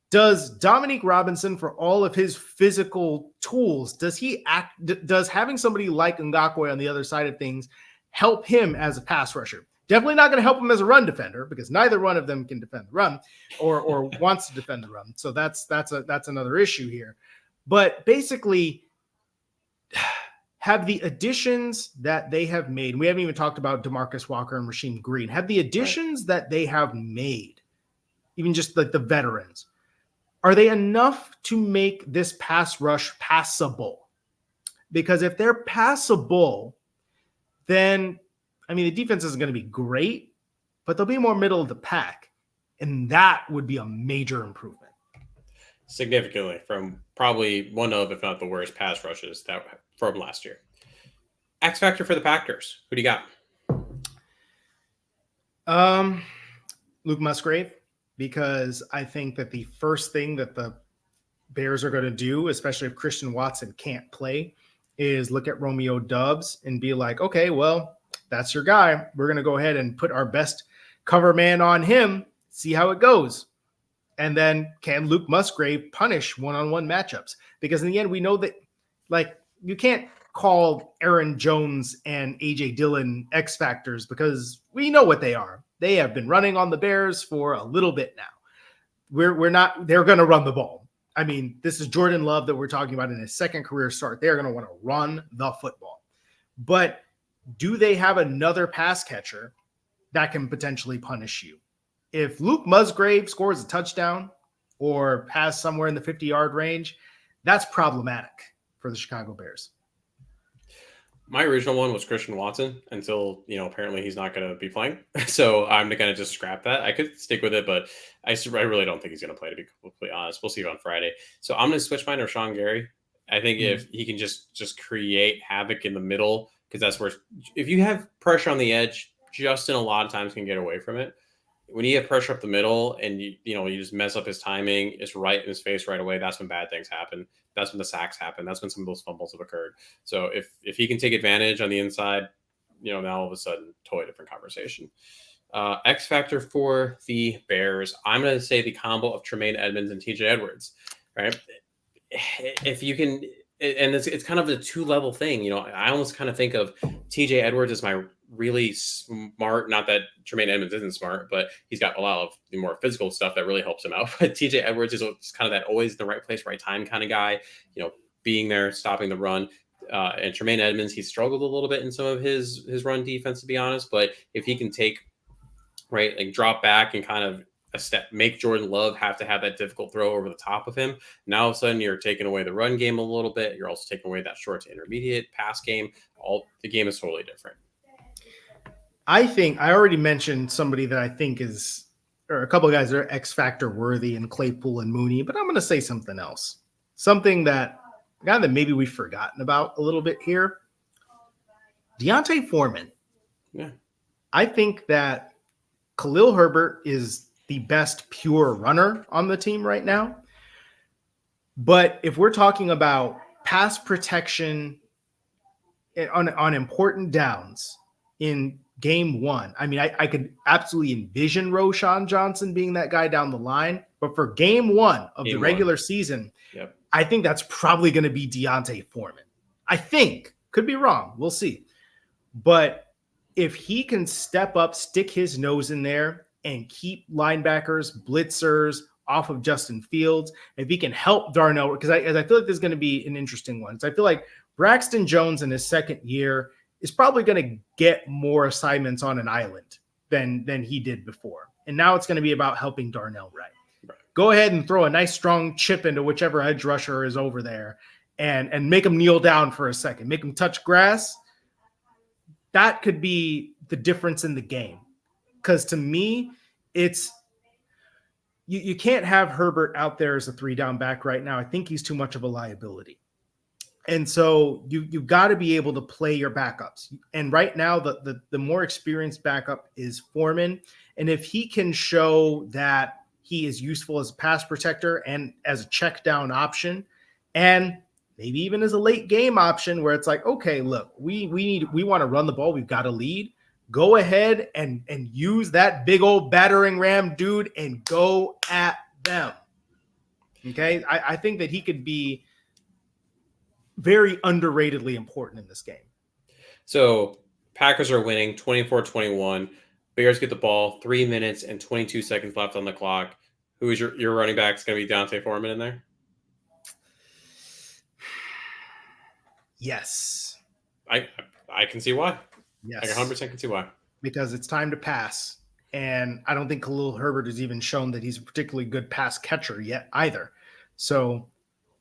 Does Dominique Robinson, for all of his physical tools, does having somebody like Ngakoue on the other side of things help him as a pass rusher? Definitely not going to help him as a run defender, because neither one of them can defend the run or wants to defend the run. So that's another issue here. But basically, have the additions that they have made, we haven't even talked about DeMarcus Walker and Rasheem Green, have the additions that they have made, even just like the veterans, are they enough to make this pass rush passable? Because if they're passable, then, I mean, the defense isn't going to be great, but they'll be more middle of the pack. And that would be a major improvement. Significantly from probably one of, if not the worst, pass rushes that from last year. X factor for the Packers. Who do you got? Luke Musgrave, because I think that the first thing that the Bears are going to do, especially if Christian Watson can't play, is look at Romeo Doubs and be like, okay, well, that's your guy. We're going to go ahead and put our best cover man on him, see how it goes. And then can Luke Musgrave punish one-on-one matchups? Because in the end, we know that, like, you can't call Aaron Jones and A.J. Dillon X factors, because we know what they are. They have been running on the Bears for a little bit now. They're going to run the ball. I mean, this is Jordan Love that we're talking about in his second career start. They're going to want to run the football. But do they have another pass catcher that can potentially punish you? If Luke Musgrave scores a touchdown or pass somewhere in the 50-yard range, that's problematic for the Chicago Bears. My original one was Christian Watson until, apparently he's not going to be playing. So I'm going to just scrap that. I could stick with it, but I really don't think he's going to play, to be completely honest. We'll see on Friday. So I'm going to switch mine to Rashawn Gary. I think if he can just create havoc in the middle, because that's where, if you have pressure on the edge, Justin a lot of times can get away from it. When you have pressure up the middle and you just mess up his timing, it's right in his face right away. That's when bad things happen. That's when the sacks happen. That's when some of those fumbles have occurred. So if he can take advantage on the inside, now all of a sudden, totally different conversation. X factor for the Bears, I'm going to say the combo of Tremaine Edmonds and TJ Edwards, right? If you can, and it's kind of a 2-level thing. I almost kind of think of TJ Edwards as my really smart, not that Tremaine Edmonds isn't smart, but he's got a lot of the more physical stuff that really helps him out. But TJ Edwards is kind of that always in the right place, right time kind of guy, being there, stopping the run. And Tremaine Edmonds, he struggled a little bit in some of his run defense, to be honest. But if he can take, right, like drop back and kind of a step, make Jordan Love have to have that difficult throw over the top of him. Now all of a sudden you're taking away the run game a little bit. You're also taking away that short to intermediate pass game. The game is totally different. I think I already mentioned somebody that I think is, or a couple of guys that are X factor worthy in Claypool and Mooney, but I'm going to say something else. Something that, a guy that maybe we've forgotten about a little bit here. Deontay Foreman. Yeah. I think that Khalil Herbert is the best pure runner on the team right now. But if we're talking about pass protection on important downs in game one, I mean, I could absolutely envision Roshan Johnson being that guy down the line. But for game one of the regular season, I think that's probably going to be Deontay Foreman. I think. Could be wrong. We'll see. But if he can step up, stick his nose in there, and keep linebackers, blitzers off of Justin Fields, if he can help Darnell, because I feel like this is going to be an interesting one. So I feel like Braxton Jones in his second year is probably going to get more assignments on an island than he did before. And now it's going to be about helping Darnell Wright. Go ahead and throw a nice strong chip into whichever edge rusher is over there and make him kneel down for a second, make him touch grass. That could be the difference in the game. Because to me, it's you can't have Herbert out there as a 3-down back right now. I think he's too much of a liability. And so you've got to be able to play your backups. And right now, the more experienced backup is Foreman. And if he can show that he is useful as a pass protector and as a check down option, and maybe even as a late game option where it's like, okay, look, we want to run the ball. We've got a lead. Go ahead and use that big old battering ram dude and go at them. Okay. I think that he could be very underratedly important in this game. So Packers are winning 24-21. Bears get the ball, 3 minutes and 22 seconds left on the clock. Who is your running back? It's going to be Deontay Foreman in there? Yes. I can see why. Yes. I 100% can see why. Because it's time to pass. And I don't think Khalil Herbert has even shown that he's a particularly good pass catcher yet either. So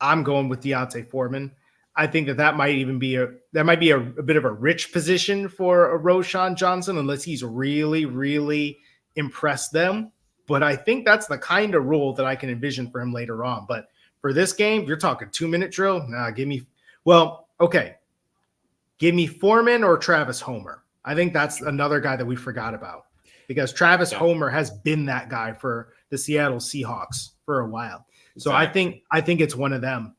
I'm going with Deontay Foreman. I think that might even be a bit of a rich position for a Roshan Johnson unless he's really, really impressed them. But I think that's the kind of role that I can envision for him later on. But for this game, you're talking 2-minute drill. Nah, give me Foreman or Travis Homer. I think that's another guy that we forgot about because Travis Homer has been that guy for the Seattle Seahawks for a while. So exactly. I think it's one of them.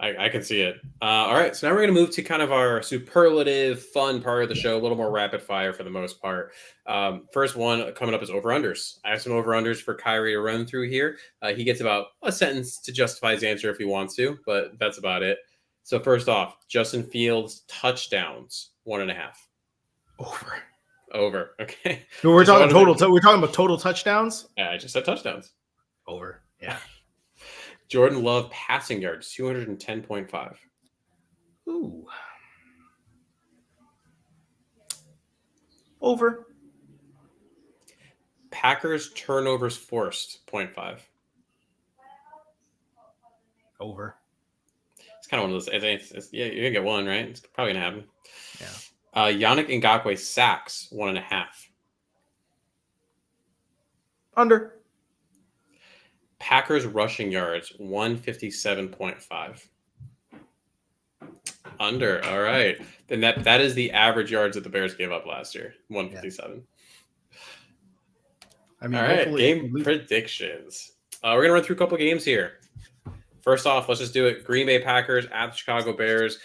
I can see it. All right. So now we're going to move to kind of our superlative fun part of the show, a little more rapid fire for the most part. First one coming up is over-unders. I have some over-unders for Khari to run through here. He gets about a sentence to justify his answer if he wants to, but that's about it. So first off, Justin Fields touchdowns, 1.5. Over. Okay. No, we're talking total. We're talking about total touchdowns. Yeah, I just said touchdowns. Over. Yeah. Jordan Love passing yards, 210.5. Ooh. Over. Packers turnovers forced, 0.5. Over. It's kind of one of those. It's you're gonna get one, right? It's probably gonna happen. Yeah. Yannick Ngakoue sacks, 1.5. Under. Packers rushing yards, 157.5. Under. All right. Then that is the average yards that the Bears gave up last year, 157. Yeah. I mean, all right. Game predictions. We're going to run through a couple of games here. First off, let's just do it. Green Bay Packers at the Chicago Bears.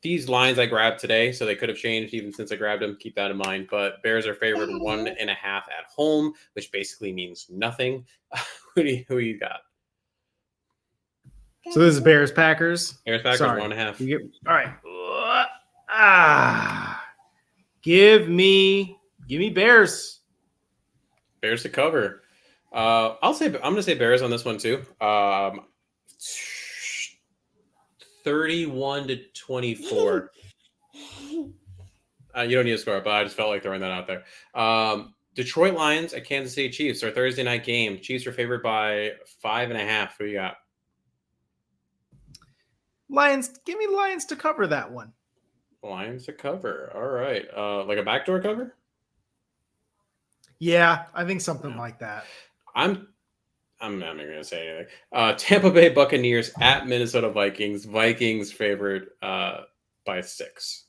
These lines I grabbed today, so they could have changed even since I grabbed them. Keep that in mind. But Bears are favored 1.5 at home, which basically means nothing. Who you got? So this is Bears Packers. Bears Packers 1.5. All right. Give me Bears. Bears to cover. I'm going to say Bears on this one too. 31-24. You don't need to score, but I just felt like throwing that out there. Detroit Lions at Kansas City Chiefs, our Thursday night game. Chiefs are favored by 5.5. Who you got? Lions. Give me Lions to cover that one. Lions to cover. All right. Like a backdoor cover? Yeah, I think something like that. I'm not going to say anything. Tampa Bay Buccaneers at Minnesota Vikings. Vikings favored by 6.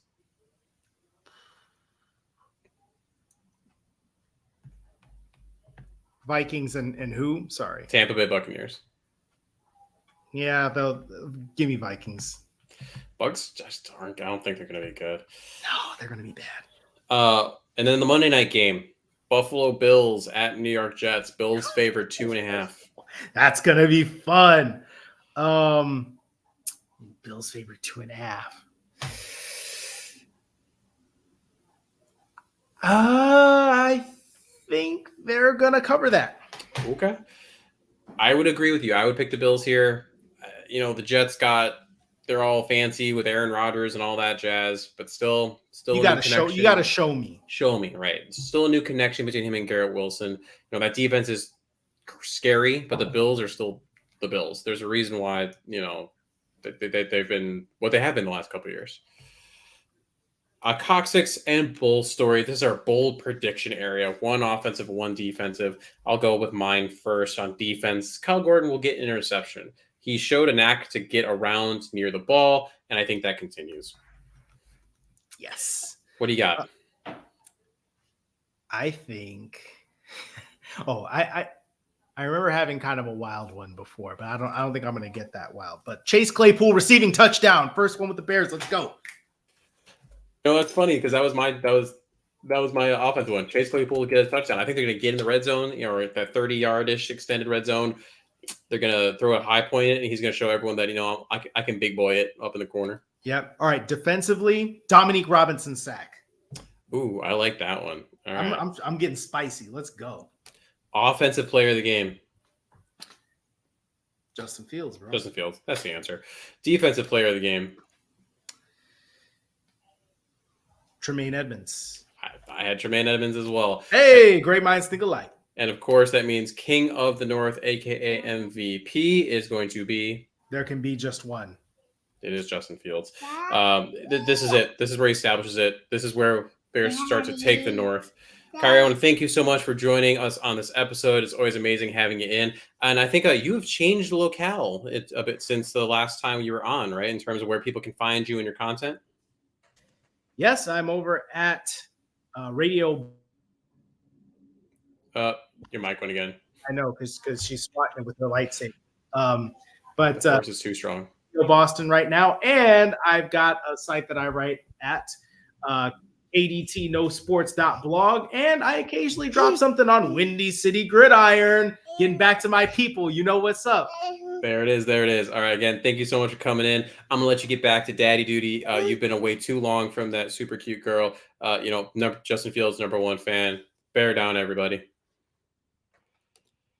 Vikings and who? Sorry. Tampa Bay Buccaneers. Yeah, they'll give me Vikings. Bucs just aren't. I don't think they're going to be good. No, they're going to be bad. And then the Monday night game, Buffalo Bills at New York Jets. Bills favored 2.5. That's gonna be fun. Bills favorite 2.5. I think they're gonna cover that. Okay. I would agree with you. I would pick the Bills here. The Jets they're all fancy with Aaron Rodgers and all that jazz, but still You gotta show me. Show me, right? Still a new connection between him and Garrett Wilson. That defense is scary, but the Bills are still the Bills. There's a reason why they've been what they have been the last couple of years. Coccyx and Bull story. This is our bold prediction area. One offensive, one defensive. I'll go with mine first on defense. Kyle Gordon will get an interception. He showed a knack to get around near the ball, and I think that continues. Yes. What do you got? I think. I remember having kind of a wild one before, but I don't think I'm going to get that wild. But Chase Claypool receiving touchdown, first one with the Bears. Let's go. That's funny because that was my offensive one. Chase Claypool will get a touchdown. I think they're going to get in the red zone, or at that 30-yard-ish extended red zone. They're going to throw a high point in, and he's going to show everyone that I can big boy it up in the corner. Yep. All right. Defensively, Dominique Robinson sack. Ooh, I like that one. All right. I'm getting spicy. Let's go. Offensive player of the game. Justin Fields, bro. Justin Fields. That's the answer. Defensive player of the game. Tremaine Edmonds. I had Tremaine Edmonds as well. Hey, great minds think alike. And of course, that means King of the North, aka MVP, is going to be. There can be just one. It is Justin Fields. This is it. This is where he establishes it. This is where Bears start to take the North. Khari, I want to thank you so much for joining us on this episode. It's always amazing having you in. And I think you have changed the locale a bit since the last time you were on, right? In terms of where people can find you and your content. Yes, I'm over at Radio. Your mic went again. I know because she's swatting it with her lightsaber. But of course, it's too strong. Boston right now, and I've got a site that I write at adtnosports.blog, and I occasionally drop something on Windy City Gridiron. Getting back to my people, you know what's up. There it is. All right, again, thank you so much for coming in. I'm gonna let you get back to daddy duty. You've been away too long from that super cute girl. Justin Fields, #1 fan. Bear down, everybody.